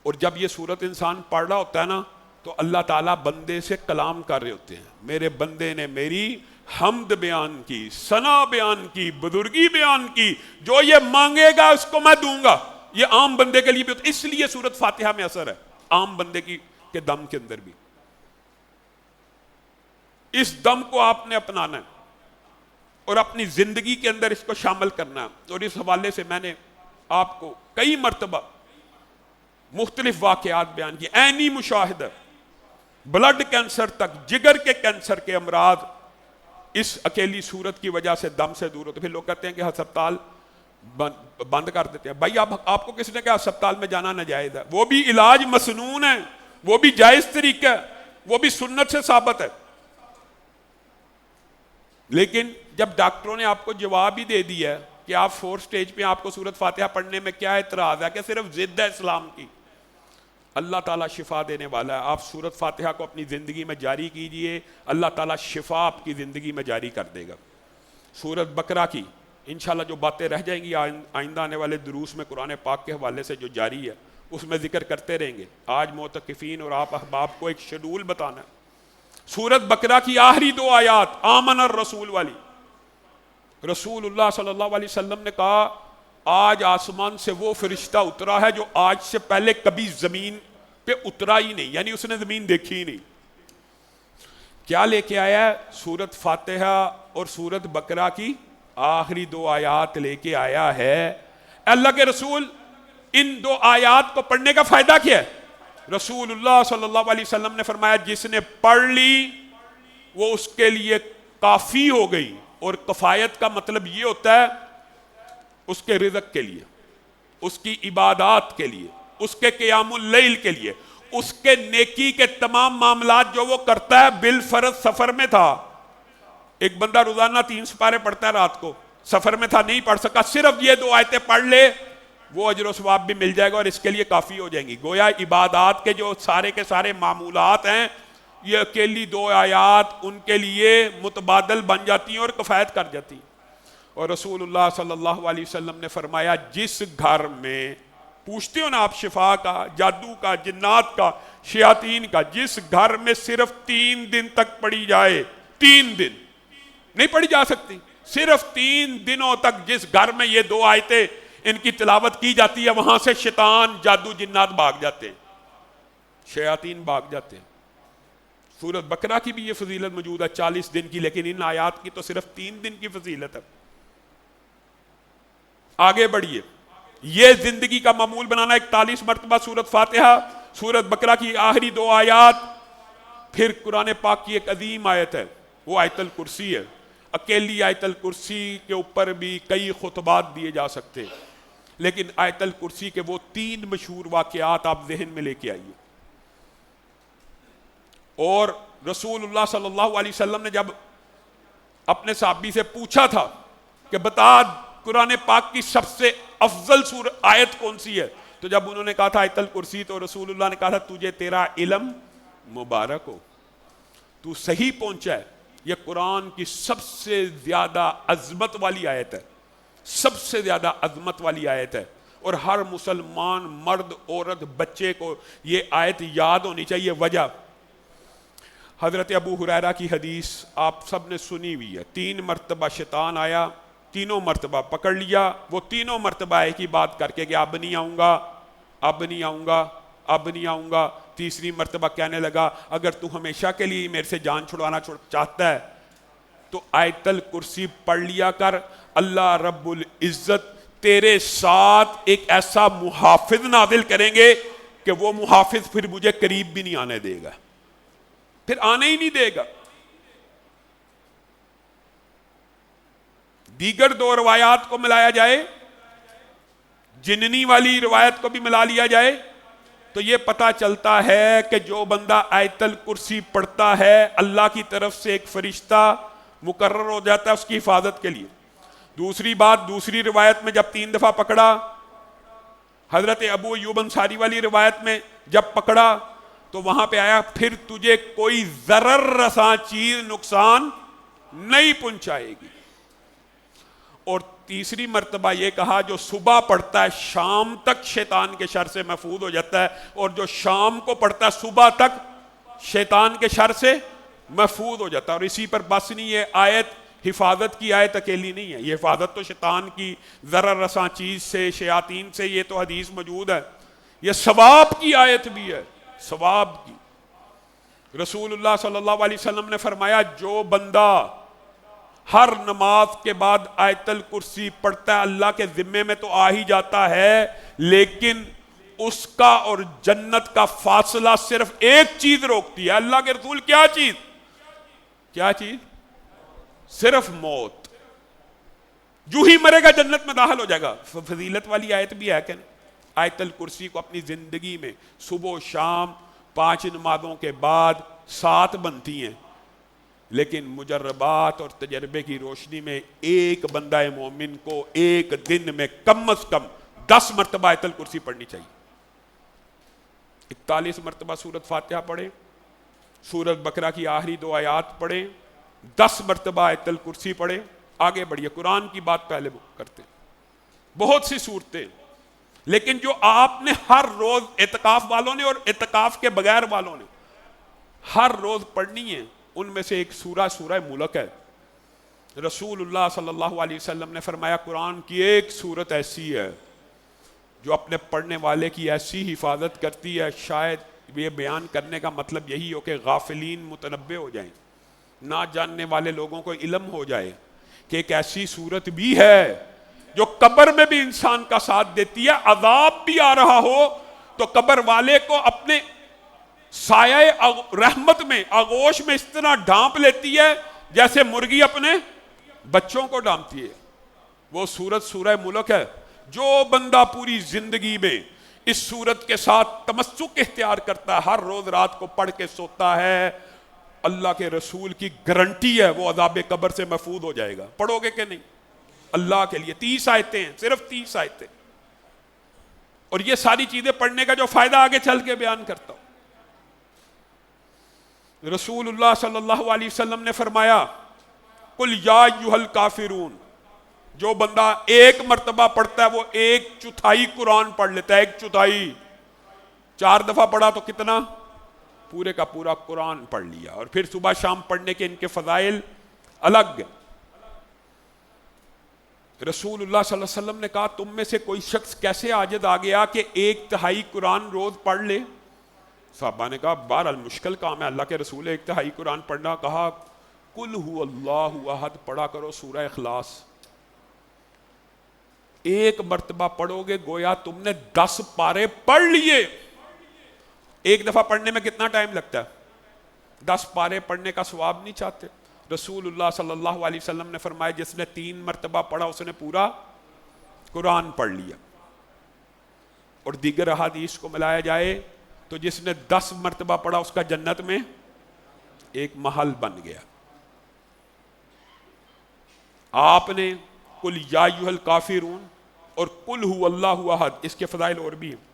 اور جب یہ صورت انسان پڑھ رہا ہوتا ہے نا تو اللہ تعالیٰ بندے سے کلام کر رہے ہوتے ہیں. میرے بندے نے میری حمد بیان کی، ثنا بیان کی، بزرگی بیان کی، جو یہ مانگے گا اس کو میں دوں گا. یہ عام بندے کے لیے بھی ہوتا ہے، اس لیے سورت فاتحہ میں اثر ہے عام بندے کے دم کے اندر بھی. اس دم کو آپ نے اپنانا ہے اور اپنی زندگی کے اندر اس کو شامل کرنا ہے. اور اس حوالے سے میں نے آپ کو کئی مرتبہ مختلف واقعات بیان کیے. عینی مشاہدہ، بلڈ کینسر تک، جگر کے کینسر کے امراض اس اکیلی صورت کی وجہ سے دم سے دور ہوتے. پھر لوگ کہتے ہیں کہ ہسپتال بند کر دیتے ہیں. بھائی آپ کو کس نے کہا ہسپتال میں جانا ناجائز ہے؟ وہ بھی علاج مسنون ہے، وہ بھی جائز طریقہ ہے، وہ بھی سنت سے ثابت ہے. لیکن جب ڈاکٹروں نے آپ کو جواب ہی دے دیا ہے کہ آپ 4 سٹیج پہ آپ کو سورت فاتحہ پڑھنے میں کیا اعتراض ہے کہ صرف ضد ہے اسلام کی، اللہ تعالیٰ شفا دینے والا ہے. آپ سورت فاتحہ کو اپنی زندگی میں جاری کیجئے، اللہ تعالیٰ شفا آپ کی زندگی میں جاری کر دے گا. سورت بقرہ کی انشاءاللہ جو باتیں رہ جائیں گی آئندہ آنے والے دروس میں قرآن پاک کے حوالے سے جو جاری ہے اس میں ذکر کرتے رہیں گے. آج معتکفین اور آپ احباب کو ایک شیڈول بتانا ہے. سورت بقرہ کی آخری 2 آیات آمن الرسول والی، رسول اللہ صلی اللہ علیہ وسلم نے کہا آج آسمان سے وہ فرشتہ اترا ہے جو آج سے پہلے کبھی زمین پہ اترا ہی نہیں، یعنی اس نے زمین دیکھی ہی نہیں. کیا لے کے آیا ہے؟ سورت فاتحہ اور سورت بقرہ کی آخری 2 آیات لے کے آیا ہے. اللہ کے رسول ان 2 آیات کو پڑھنے کا فائدہ کیا ہے؟ رسول اللہ صلی اللہ علیہ وسلم نے فرمایا جس نے پڑھ لی وہ اس کے لیے کافی ہو گئی. اور کفایت کا مطلب یہ ہوتا ہے اس کے رزق کے لیے، اس کی عبادات کے لیے، اس کے قیام اللیل کے لیے، اس کے نیکی کے تمام معاملات جو وہ کرتا ہے. بالفرض سفر میں تھا، ایک بندہ روزانہ 3 سپارے پڑھتا ہے، رات کو سفر میں تھا نہیں پڑھ سکا، صرف یہ 2 آیتیں پڑھ لے وہ اجر و ثواب بھی مل جائے گا اور اس کے لیے کافی ہو جائیں گی. گویا عبادات کے جو سارے کے سارے معمولات ہیں یہ اکیلی 2 آیات ان کے لیے متبادل بن جاتی ہیں اور کفایت کر جاتی ہیں. اور رسول اللہ صلی اللہ علیہ وسلم نے فرمایا جس گھر میں پوچھتے ہو نا آپ شفا کا، جادو کا، جنات کا، شیاطین کا، جس گھر میں صرف 3 دن تک پڑھی جائے، 3 دن نہیں پڑھی جا سکتی، صرف 3 دنوں تک جس گھر میں یہ 2 آیتیں ان کی تلاوت کی جاتی ہے وہاں سے شیطان، جادو، جنات بھاگ جاتے ہیں، شیاطین بھاگ جاتے ہیں. سورت بقرہ کی بھی یہ فضیلت موجود ہے 40 دن کی، لیکن ان آیات کی تو صرف 3 دن کی فضیلت ہے. آگے بڑھیے، یہ زندگی کا معمول بنانا. 41 مرتبہ سورت فاتحہ، سورت بقرہ کی آخری 2 آیات، پھر قرآن پاک کی ایک عظیم آیت ہے وہ آیت الکرسی ہے. اکیلی آیت الکرسی کے اوپر بھی کئی خطبات دیے جا سکتے ہیں، لیکن آیت الکرسی کے وہ 3 مشہور واقعات آپ ذہن میں لے کے آئیے. اور رسول اللہ صلی اللہ علیہ وسلم نے جب اپنے صحابی سے پوچھا تھا کہ بتا قرآن پاک کی سب سے افضل آیت کون سی ہے، تو جب انہوں نے کہا تھا آیت الکرسی تو رسول اللہ نے کہا تھا تجھے تیرا علم مبارک ہو، تو صحیح پہنچا ہے. یہ قرآن کی سب سے زیادہ عظمت والی آیت ہے، سب سے زیادہ عظمت والی آیت ہے. اور ہر مسلمان مرد، عورت، بچے کو یہ آیت یاد ہونی چاہیے. وجہ حضرت ابو ہریرہ کی حدیث آپ سب نے سنی ہوئی ہے. 3 مرتبہ شیطان آیا، تینوں مرتبہ پکڑ لیا. وہ تینوں مرتبہ ایک ہی بات کر کے کہ اب نہیں آؤں گا، اب نہیں آؤں گا، اب نہیں آؤں گا. تیسری مرتبہ کہنے لگا اگر تو ہمیشہ کے لیے میرے سے جان چھڑوانا چاہتا ہے تو آیت الکرسی پڑھ لیا کر. اللہ رب العزت تیرے ساتھ ایک ایسا محافظ نازل کریں گے کہ وہ محافظ پھر مجھے قریب بھی نہیں آنے دے گا، پھر آنے ہی نہیں دے گا. دیگر دو روایات کو ملایا جائے، جننی والی روایت کو بھی ملا لیا جائے، تو یہ پتہ چلتا ہے کہ جو بندہ آیت الکرسی پڑھتا ہے اللہ کی طرف سے ایک فرشتہ مقرر ہو جاتا ہے اس کی حفاظت کے لیے۔ دوسری بات، دوسری روایت میں جب 3 دفعہ پکڑا، حضرت ابو ایوب انصاری والی روایت میں جب پکڑا تو وہاں پہ آیا پھر تجھے کوئی ضرر رساں چیز نقصان نہیں پہنچائے گی۔ اور تیسری مرتبہ یہ کہا جو صبح پڑھتا ہے شام تک شیطان کے شر سے محفوظ ہو جاتا ہے، اور جو شام کو پڑھتا ہے صبح تک شیطان کے شر سے محفوظ ہو جاتا ہے۔ اور اسی پر بس نہیں، یہ آیت حفاظت کی آیت اکیلی نہیں ہے، یہ حفاظت تو شیطان کی ضرر رساں چیز سے، شیاطین سے، یہ تو حدیث موجود ہے، یہ ثواب کی آیت بھی ہے، ثواب کی۔ رسول اللہ صلی اللہ علیہ وسلم نے فرمایا جو بندہ ہر نماز کے بعد آیت الکرسی پڑھتا ہے اللہ کے ذمے میں تو آ ہی جاتا ہے، لیکن اس کا اور جنت کا فاصلہ صرف ایک چیز روکتی ہے۔ اللہ کے رسول کیا چیز؟ کیا چیز؟ صرف موت۔ جو ہی مرے گا جنت میں داخل ہو جائے گا۔ فضیلت والی آیت بھی ہے کہ آیت الکرسی کو اپنی زندگی میں صبح و شام 5 نمازوں کے بعد 7 بنتی ہیں، لیکن مجربات اور تجربے کی روشنی میں ایک بندہ مومن کو ایک دن میں کم از کم 10 مرتبہ آیت الکرسی پڑھنی چاہیے۔ 41 مرتبہ سورۃ فاتحہ پڑھیں، سورۃ بقرہ کی آخری 2 آیات پڑھیں، 10 مرتبہ آیت الکرسی پڑھیں، آگے بڑھیے۔ قرآن کی بات پہلے کرتے ہیں، بہت سی صورتیں، لیکن جو آپ نے ہر روز اعتکاف والوں نے اور اعتکاف کے بغیر والوں نے ہر روز پڑھنی ہے، ان میں سے ایک سورہ ملک ہے۔ رسول اللہ صلی اللہ علیہ وسلم نے فرمایا قرآن کی ایک سورت ایسی ہے جو اپنے پڑھنے والے کی ایسی حفاظت کرتی ہے، شاید یہ بیان کرنے کا مطلب یہی ہو کہ غافلین متنبہ ہو جائیں، نہ جاننے والے لوگوں کو علم ہو جائے کہ ایک ایسی صورت بھی ہے جو قبر میں بھی انسان کا ساتھ دیتی ہے، عذاب بھی آ رہا ہو تو قبر والے کو اپنے سایہ رحمت میں، آغوش میں اس طرح ڈھانپ لیتی ہے جیسے مرغی اپنے بچوں کو ڈھانپتی ہے۔ وہ سورت سورہ ملک ہے۔ جو بندہ پوری زندگی میں اس سورت کے ساتھ تمسک اختیار کرتا ہے، ہر روز رات کو پڑھ کے سوتا ہے، اللہ کے رسول کی گارنٹی ہے وہ عذاب قبر سے محفوظ ہو جائے گا۔ پڑھو گے کہ نہیں؟ اللہ کے لیے 30 آیتیں ہیں، صرف 30 آیتیں، اور یہ ساری چیزیں پڑھنے کا جو فائدہ آگے چل کے بیان کرتا ہوں۔ رسول اللہ صلی اللہ علیہ وسلم نے فرمایا قل یا ایھا الکافرون، جو بندہ ایک مرتبہ پڑھتا ہے وہ 1/4 قرآن پڑھ لیتا ہے، 1/4۔ 4 دفعہ پڑھا تو کتنا؟ پورے کا پورا قرآن پڑھ لیا۔ اور پھر صبح شام پڑھنے کے ان کے فضائل الگ ہیں۔ رسول اللہ صلی اللہ علیہ وسلم نے کہا تم میں سے کوئی شخص کیسے عاجز آ گیا کہ 1/3 قرآن روز پڑھ لے؟ صحابہ نے کہا بہرحال مشکل کام ہے اللہ کے رسول، 1/3 قرآن پڑھنا۔ کہا قل هو اللہ احد پڑھا کرو، سورہ اخلاص 1 مرتبہ پڑھو گے گویا تم نے 10 پارے پڑھ لیے۔ 1 دفعہ پڑھنے میں کتنا ٹائم لگتا ہے؟ 10 پارے پڑھنے کا ثواب نہیں چاہتے؟ رسول اللہ صلی اللہ علیہ وسلم نے فرمایا جس نے 3 مرتبہ پڑھا اس نے پورا قرآن پڑھ لیا۔ اور دیگر احادیث کو ملایا جائے تو جس نے 10 مرتبہ پڑھا اس کا جنت میں ایک محل بن گیا۔ آپ نے قل یا ایھا الکافرون اور قل هو اللہ احد، اس کے فضائل اور بھی ہیں۔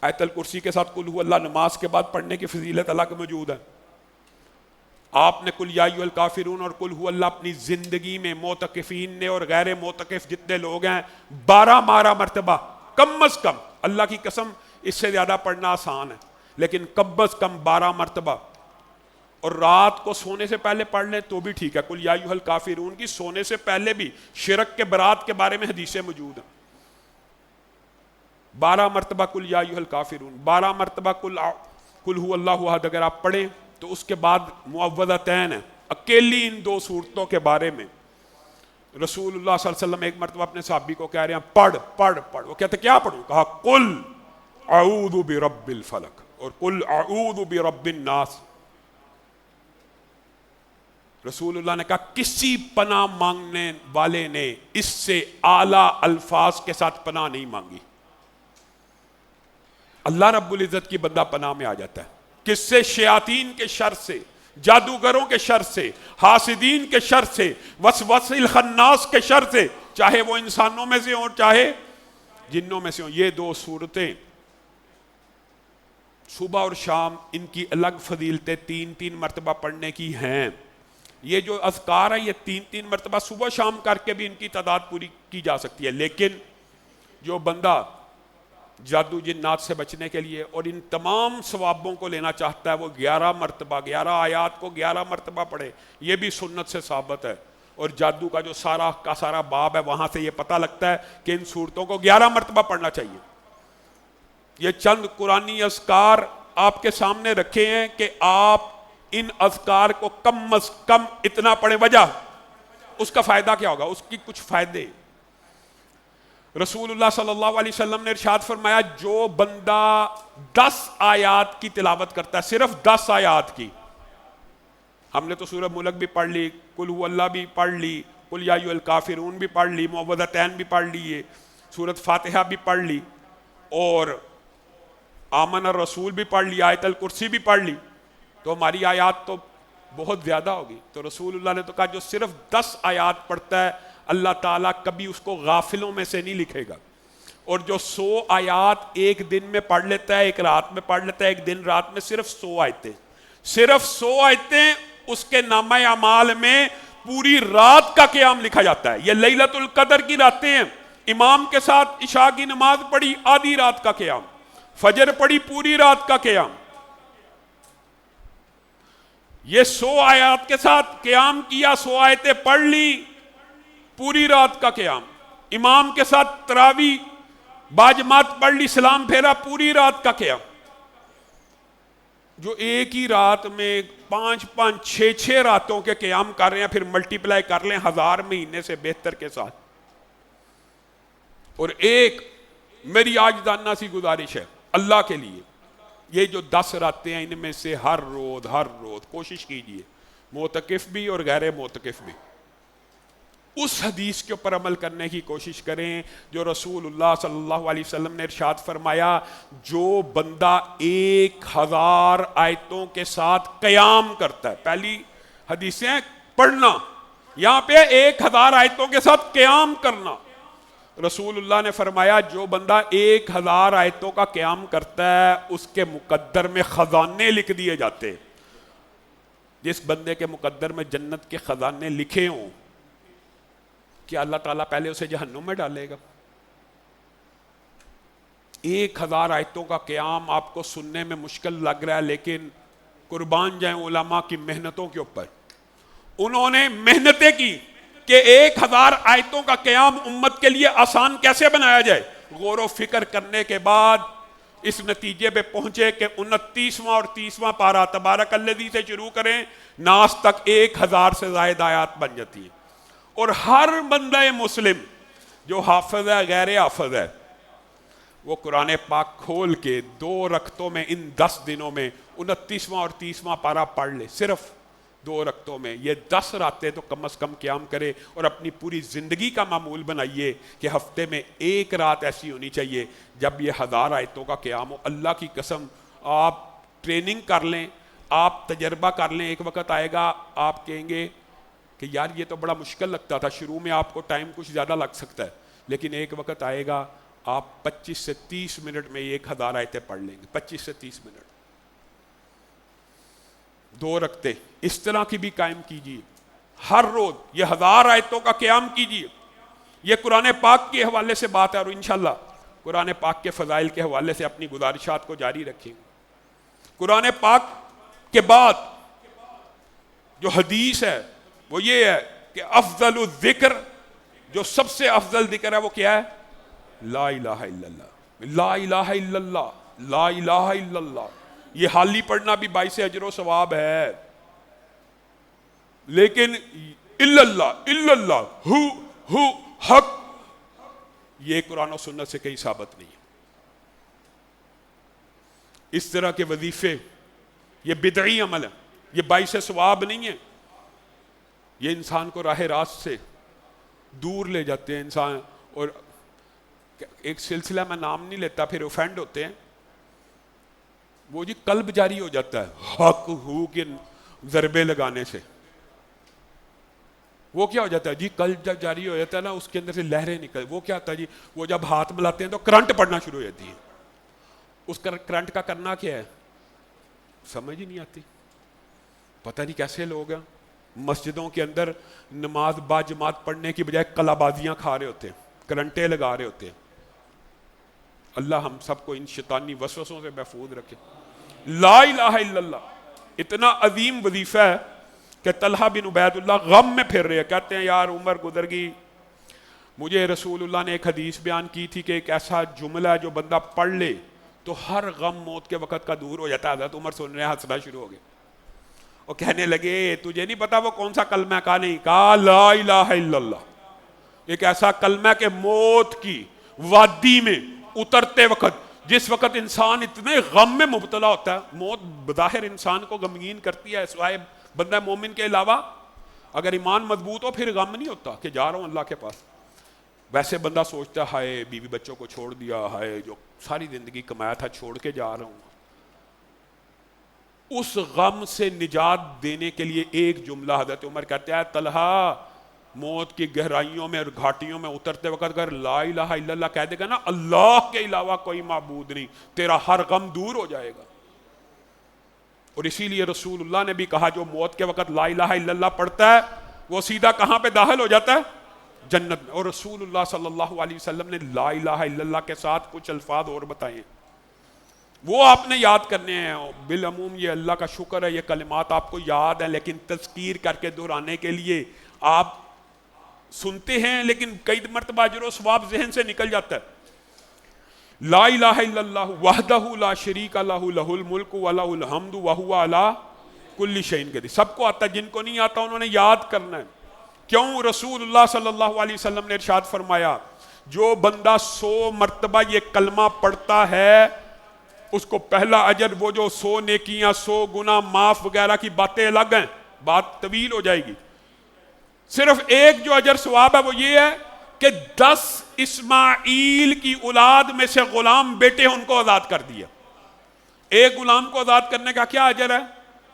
آیت الکرسی کے ساتھ قل هو اللہ نماز کے بعد پڑھنے کی فضیلت الگ موجود ہے۔ آپ نے قل یا ایھا الکافرون اور قل هو اللہ اپنی زندگی میں معتکفین نے اور غیر معتکف جتنے لوگ ہیں 12 مرتبہ کم از کم، اللہ کی قسم اس سے زیادہ پڑھنا آسان ہے لیکن کم از کم 12 مرتبہ، اور رات کو سونے سے پہلے پڑھ لیں تو بھی ٹھیک ہے۔ قل یا ایھا الکافرون کی سونے سے پہلے بھی شرک کے برات کے بارے میں حدیثیں موجود ہیں۔ 12 مرتبہ قل یا ایھا الکافرون، 12 مرتبہ قل هو اللہ احد اگر آپ پڑھیں تو اس کے بعد معوذتین ہیں، اکیلی ان 2 صورتوں کے بارے میں رسول اللہ صلی اللہ علیہ وسلم ایک مرتبہ اپنے صحابی کو کہہ رہے ہیں پڑھ پڑھ پڑھ، وہ کہتے کیا پڑھوں؟ کہا قل اعوذ برب الفلق اور قل اعوذ برب الناس۔ رسول اللہ نے کہا کسی پناہ مانگنے والے نے اس سے اعلیٰ الفاظ کے ساتھ پناہ نہیں مانگی. اللہ رب العزت کی بندہ پناہ میں آ جاتا ہے. کس سے؟ شیاطین کے شر سے، جادوگروں کے شر سے، حاسدین کے شر سے، وسوسہ الخناس کے شر سے، چاہے وہ انسانوں میں سے ہوں چاہے جنوں میں سے ہوں. یہ دو صورتیں صبح اور شام ان کی الگ فضیلتیں 3 مرتبہ پڑھنے کی ہیں. یہ جو اذکار ہیں یہ 3 مرتبہ صبح شام کر کے بھی ان کی تعداد پوری کی جا سکتی ہے. لیکن جو بندہ جادو جنات سے بچنے کے لیے اور ان تمام ثوابوں کو لینا چاہتا ہے وہ 11 مرتبہ 11 آیات کو 11 مرتبہ پڑھے. یہ بھی سنت سے ثابت ہے. اور جادو کا جو سارا کا سارا باب ہے وہاں سے یہ پتہ لگتا ہے کہ ان صورتوں کو 11 مرتبہ پڑھنا چاہیے. یہ چند قرآنی اذکار آپ کے سامنے رکھے ہیں کہ آپ ان اذکار کو کم از کم اتنا پڑھیں. وجہ اس کا فائدہ کیا ہوگا؟ اس کی کچھ فائدے. رسول اللہ صلی اللہ علیہ وسلم نے ارشاد فرمایا جو بندہ 10 آیات کی تلاوت کرتا ہے، صرف 10 آیات کی. ہم نے تو سورہ ملک بھی پڑھ لی، قل هو اللہ بھی پڑھ لی، قل یا ایھا الکافرون بھی پڑھ لی، معوذتین بھی پڑھ لی، سورۃ فاتحہ بھی پڑھ لی، اور آمن الرسول بھی پڑھ لی، آیت الکرسی بھی پڑھ لی، تو ہماری آیات تو بہت زیادہ ہوگی. تو رسول اللہ نے تو کہا جو صرف 10 آیات پڑھتا ہے اللہ تعالیٰ کبھی اس کو غافلوں میں سے نہیں لکھے گا. اور جو 100 آیات ایک دن میں پڑھ لیتا ہے، ایک رات میں پڑھ لیتا ہے، ایک دن رات میں، صرف 100 آیتیں، صرف 100 آیتیں، اس کے نامہ اعمال میں پوری رات کا قیام لکھا جاتا ہے. یہ لیلۃ القدر کی راتیں ہیں. امام کے ساتھ عشاء کی نماز پڑھی، آدھی رات کا قیام، فجر پڑھی، پوری رات کا قیام. یہ 100 آیات کے ساتھ قیام کیا، 100 آیتیں پڑھ لی، پوری رات کا قیام. امام کے ساتھ تراویح باجماعت پڑھ لی، سلام پھیرا، پوری رات کا قیام. جو ایک ہی رات میں 5 6 راتوں کے قیام کر رہے ہیں، پھر ملٹیپلائی کر لیں 1000 مہینے سے بہتر کے ساتھ. اور ایک میری آجزانہ سی گزارش ہے اللہ کے لیے، یہ جو 10 راتیں ہیں ان میں سے ہر روز کوشش کیجئے، معتکف بھی اور غیر معتکف بھی، اس حدیث کے اوپر عمل کرنے کی کوشش کریں جو رسول اللہ صلی اللہ علیہ وسلم نے ارشاد فرمایا جو بندہ 1000 آیتوں کے ساتھ قیام کرتا ہے. پہلی حدیثیں پڑھنا، یہاں پہ 1000 آیتوں کے ساتھ قیام کرنا. رسول اللہ نے فرمایا جو بندہ 1000 آیتوں کا قیام کرتا ہے اس کے مقدر میں خزانے لکھ دیے جاتے. جس بندے کے مقدر میں جنت کے خزانے لکھے ہوں، کیا اللہ تعالیٰ پہلے اسے جہنم میں ڈالے گا؟ 1000 آیتوں کا قیام آپ کو سننے میں مشکل لگ رہا ہے، لیکن قربان جائیں علماء کی محنتوں کے اوپر. انہوں نے محنتیں کی کہ 1000 آیتوں کا قیام امت کے لیے آسان کیسے بنایا جائے. غور و فکر کرنے کے بعد اس نتیجے پہ پہنچے کہ 29واں اور 30واں پارہ تبارک الذی سے شروع کریں، ناس تک 1000 سے زائد آیات بن جاتی ہیں. اور ہر بندہ مسلم جو حافظ ہے غیر حافظ ہے وہ قرآن پاک کھول کے 2 رکعتوں میں ان 10 دنوں میں 29واں اور 30واں پارہ پڑھ لے، صرف 2 رکعتوں میں. یہ 10 راتیں تو کم از کم قیام کرے اور اپنی پوری زندگی کا معمول بنائیے کہ ہفتے میں 1 رات ایسی ہونی چاہیے جب یہ 1000 آیتوں کا قیام ہو. اللہ کی قسم آپ ٹریننگ کر لیں، آپ تجربہ کر لیں، ایک وقت آئے گا آپ کہیں گے کہ یار یہ تو بڑا مشکل لگتا تھا، شروع میں آپ کو ٹائم کچھ زیادہ لگ سکتا ہے، لیکن ایک وقت آئے گا آپ 25 سے 30 منٹ میں 1000 آیتیں پڑھ لیں گے. 25 سے 30 منٹ، 2 رکعتیں اس طرح کی بھی قائم کیجیے. ہر روز یہ 1000 آیتوں کا قیام کیجیے. یہ قرآن پاک کے حوالے سے بات ہے اور انشاءاللہ قرآن پاک کے فضائل کے حوالے سے اپنی گزارشات کو جاری رکھیں گے. قرآن پاک کے بعد جو حدیث ہے وہ یہ ہے کہ افضل الذکر، جو سب سے افضل ذکر ہے وہ کیا ہے؟ لا الہ الا اللہ، لا الہ الا اللہ، لا الہ الا اللہ. یہ حالی پڑھنا بھی باعث اجر و ثواب ہے، لیکن الا اللہ، الا اللہ، ہو حق، یہ قرآن و سنت سے کہیں ثابت نہیں ہے. اس طرح کے وظیفے یہ بدعی عمل ہے، یہ باعث ثواب نہیں ہے. یہ انسان کو راہ راست سے دور لے جاتے ہیں انسان. اور ایک سلسلہ میں نام نہیں لیتا پھر اوفینڈ ہوتے ہیں, وہ جی قلب جاری ہو جاتا ہے حق ہو کے ضربے لگانے سے. وہ کیا ہو جاتا ہے جی, قلب جب جاری ہو جاتا ہے نا اس کے اندر سے لہریں نکل, وہ کیا ہوتا ہے جی, وہ جب ہاتھ ملاتے ہیں تو کرنٹ پڑنا شروع ہو جاتی ہے. اس کرنٹ کا کرنا کیا ہے سمجھ ہی نہیں آتی. پتہ نہیں کیسے لوگ ہیں مسجدوں کے اندر نماز با جماعت پڑھنے کی بجائے کلا بازیاں کھا رہے ہوتے ہیں, کرنٹیں لگا رہے ہوتے ہیں. اللہ ہم سب کو ان شیطانی وسوسوں سے محفوظ رکھے. لا الہ الا اللہ اتنا عظیم وظیفہ ہے کہ طلحہ بن عبید اللہ غم میں پھر رہے ہیں, کہتے ہیں یار عمر گزر گئی, مجھے رسول اللہ نے ایک حدیث بیان کی تھی کہ ایک ایسا جملہ ہے جو بندہ پڑھ لے تو ہر غم موت کے وقت کا دور ہو جاتا ہے. حضرت عمر سن رہے ہیں, ہنسنا شروع ہو گئے اور کہنے لگے تجھے نہیں پتا وہ کون سا کلمہ ہے؟ کہا نہیں. کہا لا الہ الا اللہ, ایک ایسا کلمہ کہ موت کی وادی میں اترتے وقت جس وقت انسان اتنے غم میں مبتلا ہوتا ہے, موت بظاہر انسان کو غمگین کرتی ہے سوائے بندہ مومن کے علاوہ. اگر ایمان مضبوط ہو پھر غم نہیں ہوتا کہ جا رہا ہوں اللہ کے پاس. ویسے بندہ سوچتا ہے ہائے بیوی بچوں کو چھوڑ دیا, ہائے جو ساری زندگی کمایا تھا چھوڑ کے جا رہا ہوں. اس غم سے نجات دینے کے لیے ایک جملہ حضرت عمر کہتے ہیں طلحہ موت کی گہرائیوں میں اور گھاٹیوں میں اترتے وقت اگر لا الہ الا اللہ کہہ دے گا نا, اللہ کے علاوہ کوئی معبود نہیں, تیرا ہر غم دور ہو جائے گا. اور اسی لیے رسول اللہ نے بھی کہا جو موت کے وقت لا الہ الا اللہ پڑھتا ہے وہ سیدھا کہاں پہ داخل ہو جاتا ہے, جنت میں. اور رسول اللہ صلی اللہ علیہ وسلم نے لا الہ الا اللہ کے ساتھ کچھ الفاظ اور بتائے, وہ آپ نے یاد کرنے ہیں. بالعموم یہ اللہ کا شکر ہے یہ کلمات آپ کو یاد ہیں, لیکن تذکیر کر کے دہرانے کے لیے آپ سنتے ہیں لیکن کئی مرتبہ اجر و ثواب ذہن سے نکل جاتا ہے. لا الہ الا اللہ وحدہ لا شریک لہ لہ الملک ولہ الحمد وہو علی کل شیء قدیر. سب کو آتا ہے, جن کو نہیں آتا انہوں نے یاد کرنا ہے. کیوں؟ رسول اللہ صلی اللہ علیہ وسلم نے ارشاد فرمایا جو بندہ 100 مرتبہ یہ کلمہ پڑھتا ہے اس کو پہلا اجر, وہ جو 100 نیکیاں 100 گناہ معاف وغیرہ کی باتیں الگ ہیں, بات طویل ہو جائے گی. صرف ایک جو اجر ثواب ہے وہ یہ ہے کہ 10 اسماعیل کی اولاد میں سے غلام بیٹے ان کو آزاد کر دیا. ایک غلام کو آزاد کرنے کا کیا اجر ہے؟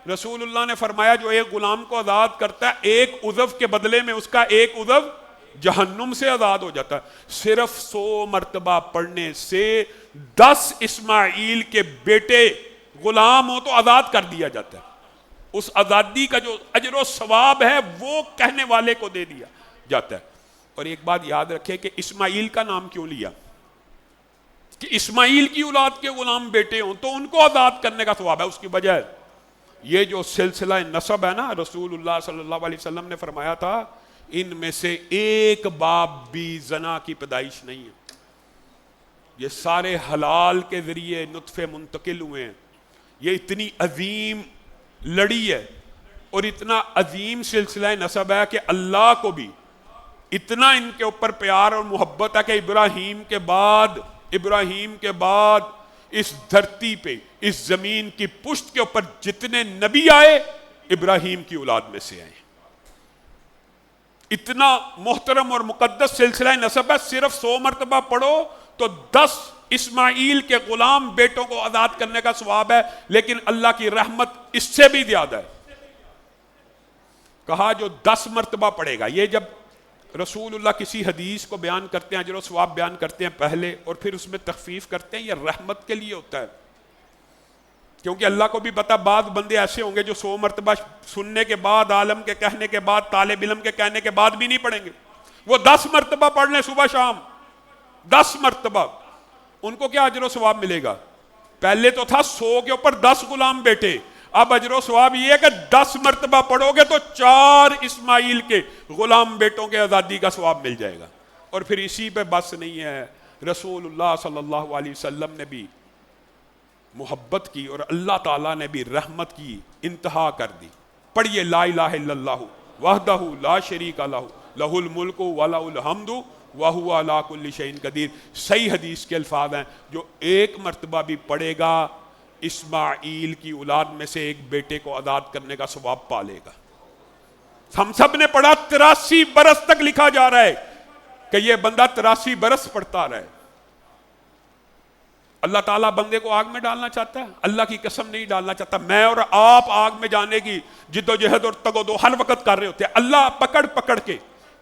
رسول اللہ نے فرمایا جو ایک غلام کو آزاد کرتا ہے ایک عضو کے بدلے میں اس کا ایک عضو جہنم سے آزاد ہو جاتا ہے. صرف 100 مرتبہ پڑھنے سے 10 اسماعیل کے بیٹے غلام ہو تو آزاد کر دیا جاتا ہے. اس آزادی کا جو اجر و ثواب ہے وہ کہنے والے کو دے دیا جاتا ہے. اور ایک بات یاد رکھے کہ اسماعیل کا نام کیوں لیا؟ کہ اسماعیل کی اولاد کے غلام بیٹے ہوں تو ان کو آزاد کرنے کا ثواب ہے. اس کی وجہ یہ جو سلسلہ نسب ہے نا, رسول اللہ صلی اللہ علیہ وسلم نے فرمایا تھا ان میں سے ایک باپ بھی زنا کی پیدائش نہیں ہے. یہ سارے حلال کے ذریعے نطفے منتقل ہوئے ہیں. یہ اتنی عظیم لڑی ہے اور اتنا عظیم سلسلہ نسب ہے کہ اللہ کو بھی اتنا ان کے اوپر پیار اور محبت ہے کہ ابراہیم کے بعد اس دھرتی پہ اس زمین کی پشت کے اوپر جتنے نبی آئے ابراہیم کی اولاد میں سے آئے. اتنا محترم اور مقدس سلسلہ نسب ہے. صرف 100 مرتبہ پڑھو تو 10 اسماعیل کے غلام بیٹوں کو آزاد کرنے کا ثواب ہے. لیکن اللہ کی رحمت اس سے بھی زیادہ ہے. کہا جو 10 مرتبہ پڑھے گا. یہ جب رسول اللہ کسی حدیث کو بیان کرتے ہیں اجر و ثواب بیان کرتے ہیں پہلے اور پھر اس میں تخفیف کرتے ہیں, یہ رحمت کے لیے ہوتا ہے. کیونکہ اللہ کو بھی پتا بعض بندے ایسے ہوں گے جو 100 مرتبہ سننے کے بعد, عالم کے کہنے کے بعد, طالب علم کے کہنے کے بعد بھی نہیں پڑھیں گے. وہ 10 مرتبہ پڑھ لیں صبح شام, 10 مرتبہ, ان کو کیا اجر و ثواب ملے گا؟ پہلے تو تھا 100 کے اوپر 10 غلام بیٹے, اب اجر و ثواب یہ ہے کہ 10 مرتبہ پڑھو گے تو 4 اسماعیل کے غلام بیٹوں کے آزادی کا ثواب مل جائے گا. اور پھر اسی پہ بس نہیں ہے, رسول اللہ صلی اللہ علیہ وسلم نے بھی محبت کی اور اللہ تعالیٰ نے بھی رحمت کی انتہا کر دی. پڑھیے لا الہ الا اللہ وحدہ لا شریک لہ لہ الملک ولہ الحمد وہو علی کل شیء قدیر. صحیح حدیث کے الفاظ ہیں جو ایک مرتبہ بھی پڑھے گا اسماعیل کی اولاد میں سے ایک بیٹے کو آزاد کرنے کا ثواب پا لے گا. ہم سب نے پڑھا 83 برس تک لکھا جا رہا ہے کہ یہ بندہ 83 برس پڑھتا رہے. اللہ تعالیٰ بندے کو آگ میں ڈالنا چاہتا ہے؟ اللہ کی قسم نہیں ڈالنا چاہتا. میں اور آپ آگ میں جانے کی جد و جہد اور تگ و دو ہر وقت کر رہے ہوتے ہیں. اللہ پکڑ پکڑ کے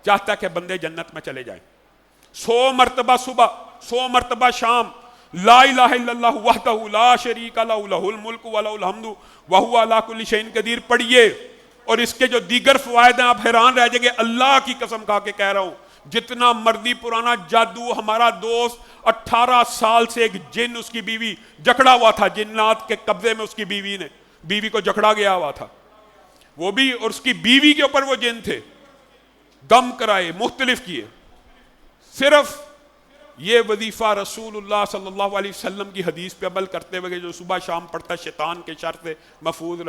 چاہتا ہے کہ بندے جنت میں چلے جائیں. 100 مرتبہ صبح، 100 مرتبہ شام، لا الہ الا اللہ وحدہ لا شریک لہ لہ الملک ولہ الحمد وہو علی کل شیء قدیر پڑھیے. اور اس کے جو دیگر فوائد ہیں آپ حیران رہ جائیں گے. اللہ کی قسم کھا کے کہہ رہا ہوں، جتنا مرضی پرانا جادو، ہمارا دوست 18 سال سے ایک جن اس کی بیوی جکڑا ہوا تھا، جنات کے قبضے میں اس کی بیوی کو جکڑا گیا ہوا تھا، وہ بھی، اور اس کی بیوی کے اوپر وہ جن تھے، دم کرائے، مختلف کیے. صرف یہ وظیفہ رسول اللہ صلی اللہ علیہ وسلم کی حدیث پہ عمل کرتے ہوئے جو صبح شام پڑھتا ہے شیطان کے شر سے محفوظ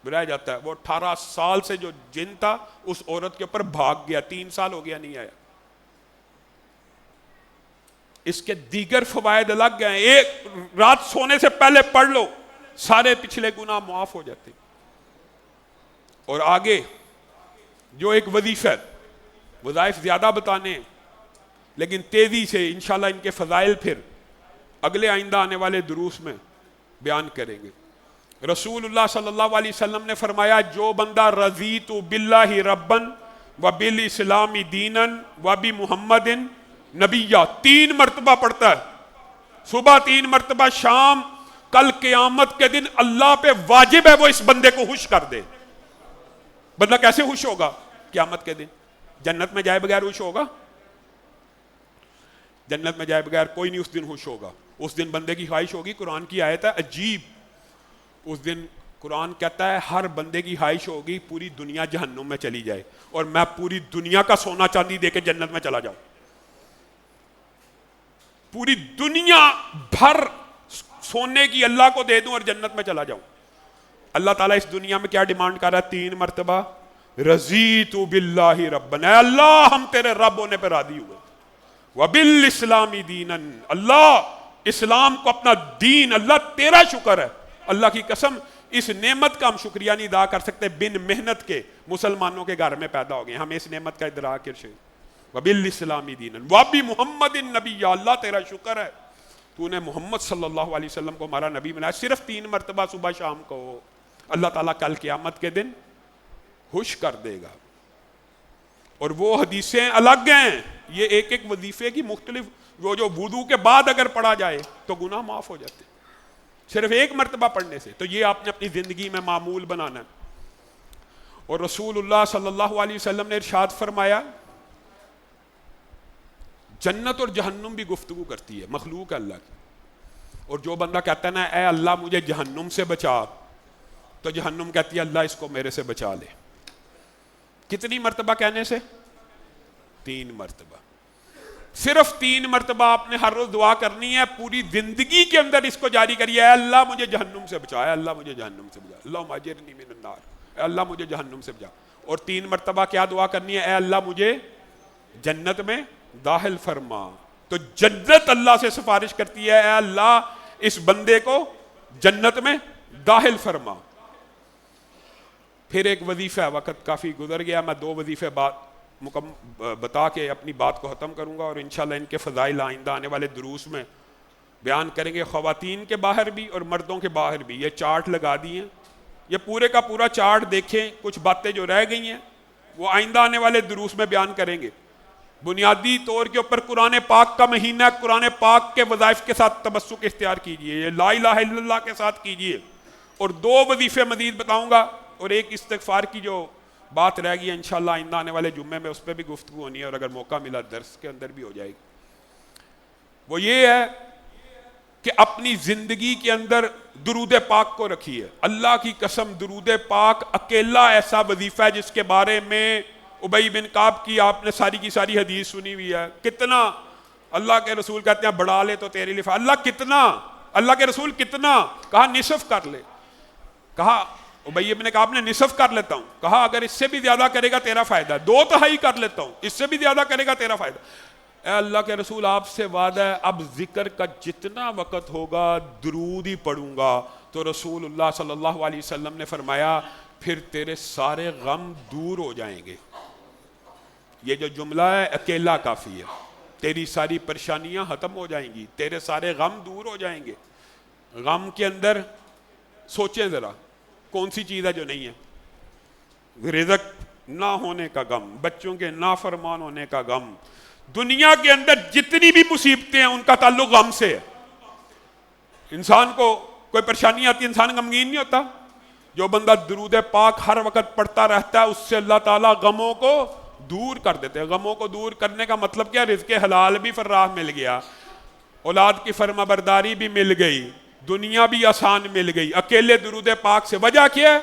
رہ جاتا ہے. وہ 18 سال سے جو جن تھا اس عورت کے اوپر بھاگ گیا، 3 سال ہو گیا نہیں آیا. اس کے دیگر فوائد الگ ہیں. ایک رات سونے سے پہلے پڑھ لو، سارے پچھلے گناہ معاف ہو جاتے. اور آگے جو ایک وظیفہ، وظائف زیادہ بتانے ہیں لیکن تیزی سے انشاءاللہ ان کے فضائل پھر اگلے آئندہ آنے والے دروس میں بیان کریں گے. رسول اللہ صلی اللہ علیہ وسلم نے فرمایا، جو بندہ رضیت باللہ ربن و بالاسلام دینا و بمحمد نبیہ 3 مرتبہ پڑھتا ہے، صبح 3 مرتبہ، شام، کل قیامت کے دن اللہ پہ واجب ہے وہ اس بندے کو خوش کر دے. بندہ کیسے خوش ہوگا قیامت کے دن؟ جنت میں جائے بغیر خوش ہوگا؟ جنت میں جائے بغیر کوئی نہیں اس دن خوش ہوگا. اس دن بندے کی خواہش ہوگی، قرآن کی آیت ہے عجیب، اس دن قرآن کہتا ہے ہر بندے کی خواہش ہوگی پوری دنیا جہنم میں چلی جائے اور میں پوری دنیا کا سونا چاندی دے کے جنت میں چلا جاؤں. پوری دنیا بھر سونے کی اللہ کو دے دوں اور جنت میں چلا جاؤں. اللہ تعالیٰ اس دنیا میں کیا ڈیمانڈ کر رہا ہے؟ 3 مرتبہ رضیت باللہ ربن، اے اللہ ہم تیرے رب ہونے پہ راضی ہوئے، وبالاسلام دینا، اللہ اسلام کو اپنا دین، اللہ تیرا شکر ہے. اللہ کی قسم اس نعمت کا ہم شکریہ نہیں ادا کر سکتے. بن محنت کے مسلمانوں کے گھر میں پیدا ہو گئے، ہمیں اس نعمت کا ادراک ہے. وبالاسلام دینا وبمحمد نبی، اللہ تیرا شکر ہے تو نے محمد صلی اللہ علیہ وسلم کو ہمارا نبی بنایا. صرف 3 مرتبہ صبح شام کو اللہ تعالیٰ کل قیامت کے دن خوش کر دے گا. اور وہ حدیثیں الگ ہیں، یہ ایک ایک وظیفے کی مختلف، وہ جو وضو کے بعد اگر پڑھا جائے تو گناہ معاف ہو جاتے صرف 1 مرتبہ پڑھنے سے. تو یہ آپ نے اپنی زندگی میں معمول بنانا ہے. اور رسول اللہ صلی اللہ علیہ وسلم نے ارشاد فرمایا، جنت اور جہنم بھی گفتگو کرتی ہے، مخلوق ہے اللہ کی. اور جو بندہ کہتا ہے نا اے اللہ مجھے جہنم سے بچا، تو جہنم کہتی ہے اللہ اس کو میرے سے بچا لے. کتنی مرتبہ کہنے سے؟ 3 مرتبہ. صرف 3 مرتبہ آپ نے ہر روز دعا کرنی ہے. پوری زندگی کے اندر اس کو جاری کریے، اے اللہ مجھے جہنم سے بچا، اے اللہ مجھے جہنم سے بچا، اللہم اجرنی من النار، اے اللہ مجھے جہنم سے بچا. اور 3 مرتبہ کیا دعا کرنی ہے؟ اے اللہ مجھے جنت میں داخل فرما. تو جنت اللہ سے سفارش کرتی ہے، اے اللہ اس بندے کو جنت میں داخل فرما. پھر ایک وظیفہ، وقت کافی گزر گیا، میں 2 وظیفے بتا کے اپنی بات کو ختم کروں گا اور انشاءاللہ ان کے فضائل آئندہ آنے والے دروس میں بیان کریں گے. خواتین کے باہر بھی اور مردوں کے باہر بھی یہ چارٹ لگا دی ہیں، یہ پورے کا پورا چارٹ دیکھیں. کچھ باتیں جو رہ گئی ہیں وہ آئندہ آنے والے دروس میں بیان کریں گے. بنیادی طور کے اوپر قرآن پاک کا مہینہ، قرآن پاک کے وظائف کے ساتھ تمسک اختیار کیجئے، لا الہ الا اللہ کے ساتھ کیجئے. اور 2 وظیفے مزید بتاؤں گا اور ایک استغفار کی جو بات رہ گئی ہے انشاءاللہ آئندہ آنے والے جمعے میں اس پہ بھی گفتگو ہونی ہے اور اگر موقع ملا درس کے اندر بھی ہو جائے گی. وہ یہ ہے کہ اپنی زندگی کے اندر درود پاک کو رکھیے. اللہ کی قسم درود پاک اکیلا ایسا وظیفہ ہے جس کے بارے میں ابی بن کعب کی آپ نے ساری کی ساری حدیث سنی ہوئی ہے. کتنا اللہ کے رسول کہتے ہیں بڑھا لے تو تیرے لیے، اللہ کتنا، اللہ کے رسول کتنا، کہا نصف کر لے. کہا ابی بن کعب نے نصف کر لیتا ہوں. کہا اگر اس سے بھی زیادہ کرے گا تیرا فائدہ ہے. 2/3 کر لیتا ہوں، اس سے بھی زیادہ کرے گا تیرا فائدہ. اے اللہ کے رسول آپ سے وعدہ ہے اب ذکر کا جتنا وقت ہوگا درود ہی پڑھوں گا. تو رسول اللہ صلی اللہ علیہ وسلم نے فرمایا پھر تیرے سارے غم دور ہو جائیں گے. یہ جو جملہ ہے اکیلا کافی ہے. تیری ساری پریشانیاں ختم ہو جائیں گی, تیرے سارے غم دور ہو جائیں گے. غم کے اندر سوچیں ذرا کون سی چیز ہے جو نہیں ہے؟ رزق نہ ہونے کا غم, بچوں کے نافرمان ہونے کا غم. دنیا کے اندر جتنی بھی مصیبتیں ہیں ان کا تعلق غم سے ہے. انسان کو کوئی پریشانی آتی ہے انسان غمگین نہیں ہوتا. جو بندہ درود پاک ہر وقت پڑھتا رہتا ہے اس سے اللہ تعالیٰ غموں کو دور کر دیتے ہیں. غموں کو دور کرنے کا مطلب کیا؟ رزق حلال بھی فراہ مل گیا, اولاد کی فرما برداری بھی مل گئی, دنیا بھی آسان مل گئی. اکیلے درود پاک سے وجہ کیا ہے؟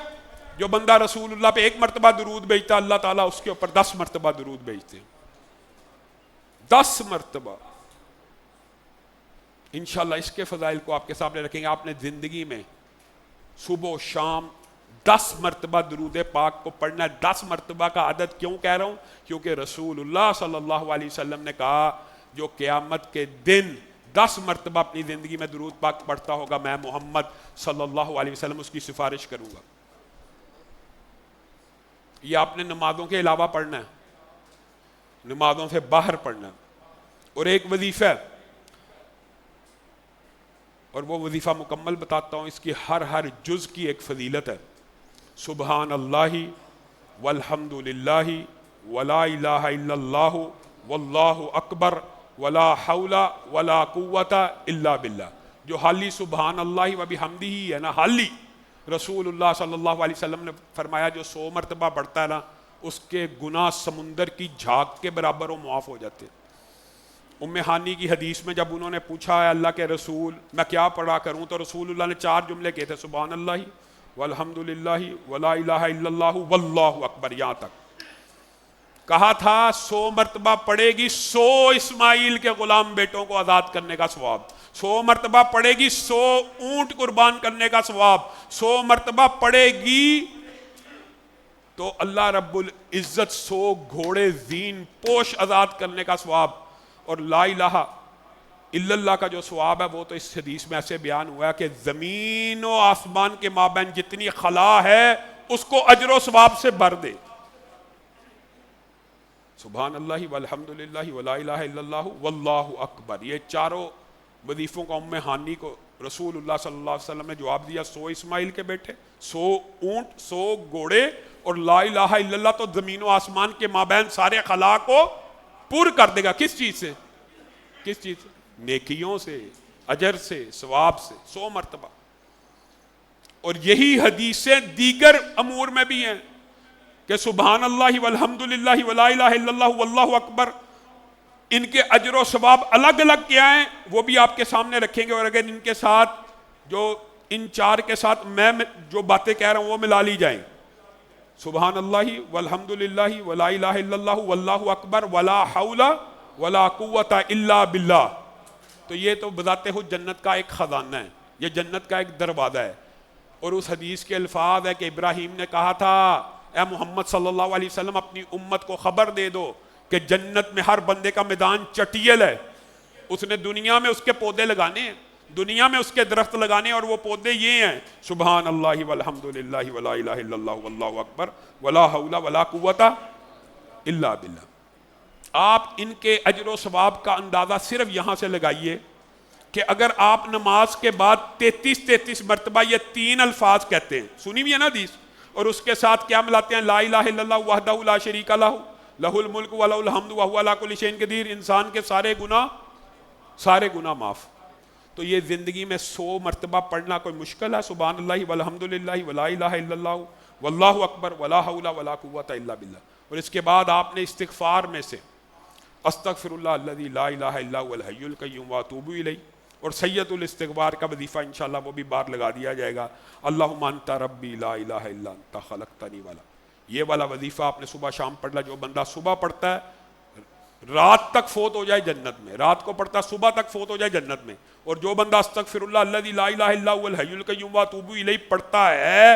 جو بندہ رسول اللہ پہ 1 مرتبہ درود بھیجتا اللہ تعالیٰ اس کے اوپر 10 مرتبہ درود بھیجتے ہیں. 10 مرتبہ. انشاءاللہ اس کے فضائل کو آپ کے سامنے رکھیں گے. آپ نے زندگی میں صبح و شام 10 مرتبہ درود پاک کو پڑھنا ہے. 10 مرتبہ کا عدد کیوں کہہ رہا ہوں؟ کیونکہ رسول اللہ صلی اللہ علیہ وسلم نے کہا جو قیامت کے دن 10 مرتبہ اپنی زندگی میں درود پاک پڑھتا ہوگا میں محمد صلی اللہ علیہ وسلم اس کی سفارش کروں گا. یہ آپ نے نمازوں کے علاوہ پڑھنا ہے, نمازوں سے باہر پڑھنا ہے. اور ایک وظیفہ ہے, اور وہ وظیفہ مکمل بتاتا ہوں, اس کی ہر جز کی ایک فضیلت ہے. سبحان اللہ والحمد للہ ولا الہ الا اللہ واللہ اکبر ولا حول ولا قوت الا باللہ. جو حالی سبحان اللہ و بحمدہ ہے نا, حالی رسول اللہ صلی اللہ علیہ وسلم نے فرمایا جو 100 مرتبہ پڑھتا ہے نا اس کے گناہ سمندر کی جھاگ کے برابر و معاف ہو جاتے. ام ہانی کی حدیث میں جب انہوں نے پوچھا ہے اللہ کے رسول میں کیا پڑھا کروں, تو رسول اللہ نے 4 جملے کہے تھے, سبحان اللہ والحمد للہ ولا الہ الا اللہ واللہ اکبر. یہاں تک کہا تھا 100 مرتبہ پڑھے گی 100 اسماعیل کے غلام بیٹوں کو آزاد کرنے کا ثواب, 100 مرتبہ پڑھے گی 100 اونٹ قربان کرنے کا ثواب, 100 مرتبہ پڑھے گی تو اللہ رب العزت 100 گھوڑے زین پوش آزاد کرنے کا ثواب. اور لا الہ الا اللہ کا جو ثواب ہے وہ تو اس حدیث میں ایسے بیان ہوا ہے کہ زمین و آسمان کے مابین جتنی خلا ہے اس کو اجر و ثواب سے بھر دے. سبحان اللہ والحمد للہ ولا الہ الا اللہ واللہ اکبر. یہ چاروں وظیفوں کا ام ہانی کو رسول اللہ صلی اللہ علیہ وسلم نے جواب دیا. 100 اسماعیل کے بیٹے, 100 اونٹ, 100 گھوڑے, اور لا الہ الا اللہ تو زمین و آسمان کے مابین سارے خلا کو پور کر دے گا. کس چیز سے؟ کس چیز سے؟ نیکیوں سے, اجر سے, ثواب سے. 100 مرتبہ. اور یہی حدیثیں دیگر امور میں بھی ہیں کہ سبحان اللہ والحمد للہ ولا الہ الا اللہ واللہ اکبر, ان کے اجر و ثواب الگ الگ کیا ہیں وہ بھی آپ کے سامنے رکھیں گے. اور اگر ان کے ساتھ جو ان 4 کے ساتھ میں جو باتیں کہہ رہا ہوں وہ ملا لی جائیں, سبحان اللہ والحمد للہ ولا الہ الا اللہ واللہ اکبر ولا حول ولا قوت الا باللہ, تو یہ تو بذات خود جنت کا ایک خزانہ ہے, یہ جنت کا ایک دروازہ ہے. اور اس حدیث کے الفاظ ہے کہ ابراہیم نے کہا تھا اے محمد صلی اللہ علیہ وسلم اپنی امت کو خبر دے دو کہ جنت میں ہر بندے کا میدان چٹیل ہے. اس نے دنیا میں اس کے پودے لگانے ہیں, دنیا میں اس کے درخت لگانے, اور وہ پودے یہ ہیں سبحان اللہ والحمد للہ ولا الہ الا اللہ واللہ اکبر ولا حول ولا قوت الا باللہ. آپ ان کے اجر و ثواب کا اندازہ صرف یہاں سے لگائیے کہ اگر آپ نماز کے بعد 33 مرتبہ یہ 3 الفاظ کہتے ہیں, سنی ہوئی ہے نا حدیث, اور اس کے ساتھ کیا ملاتے ہیں لا الہ الا اللہ وحدہ لا شریک لہ لہ الملک ولہ الحمد وہو علی کل شیء قدیر, انسان کے سارے گناہ معاف. تو یہ زندگی میں 100 مرتبہ پڑھنا کوئی مشکل ہے؟ سبحان اللہ والحمد للہ ولا الہ الا اللہ واللہ اکبر ولا حول ولا قوت الا باللہ. اور اس کے بعد آپ نے استغفار میں سے استغفر اللہ الذی لا الہ الا هو الحی القیوم واتوب الیہ, اور سید الاستغفار کا وظیفہ انشاءاللہ وہ بھی بار لگا دیا جائے گا, اللہم انت ربی لا الہ الا انت خلقتنی والا. یہ والا وظیفہ آپ نے صبح شام پڑھ لا. جو بندہ صبح پڑھتا ہے رات تک فوت ہو جائے جنت میں, رات کو پڑھتا صبح تک فوت ہو جائے جنت میں. اور جو بندہ استغفر اللہ الذی لا الہ الا هو الحی القیوم واتوب الیہ پڑھتا ہے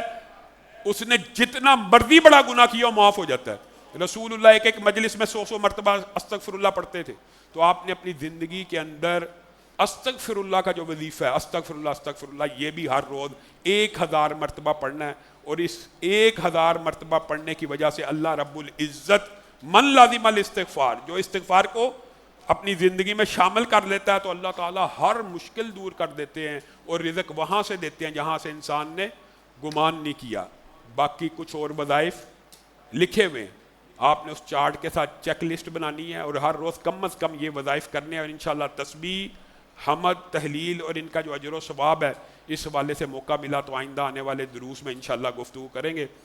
اس نے جتنا مرضی بڑا گناہ کیا معاف ہو جاتا ہے. رسول اللہ ایک مجلس میں 100 مرتبہ استغفر اللہ پڑھتے تھے. تو آپ نے اپنی زندگی کے اندر استغفراللہ کا جو وظیفہ ہے استغفراللہ یہ بھی ہر روز 1000 مرتبہ پڑھنا ہے، اور اس 1000 مرتبہ پڑھنے کی وجہ سے اللہ رب العزت من لازم الاستغفار، جو استغفار کو اپنی زندگی میں شامل کر لیتا ہے تو اللہ تعالیٰ ہر مشکل دور کر دیتے ہیں اور رزق وہاں سے دیتے ہیں جہاں سے انسان نے گمان نہیں کیا۔ باقی کچھ اور وظائف لکھے ہوئے ہیں، آپ نے اس چارٹ کے ساتھ چیک لسٹ بنانی ہے اور ہر روز کم از کم یہ وظائف کرنے ہیں، اور انشاءاللہ تسبیح، حمد، تحلیل اور ان کا جو اجر و ثواب ہے اس حوالے سے موقع ملا تو آئندہ آنے والے دروس میں انشاءاللہ گفتگو کریں گے۔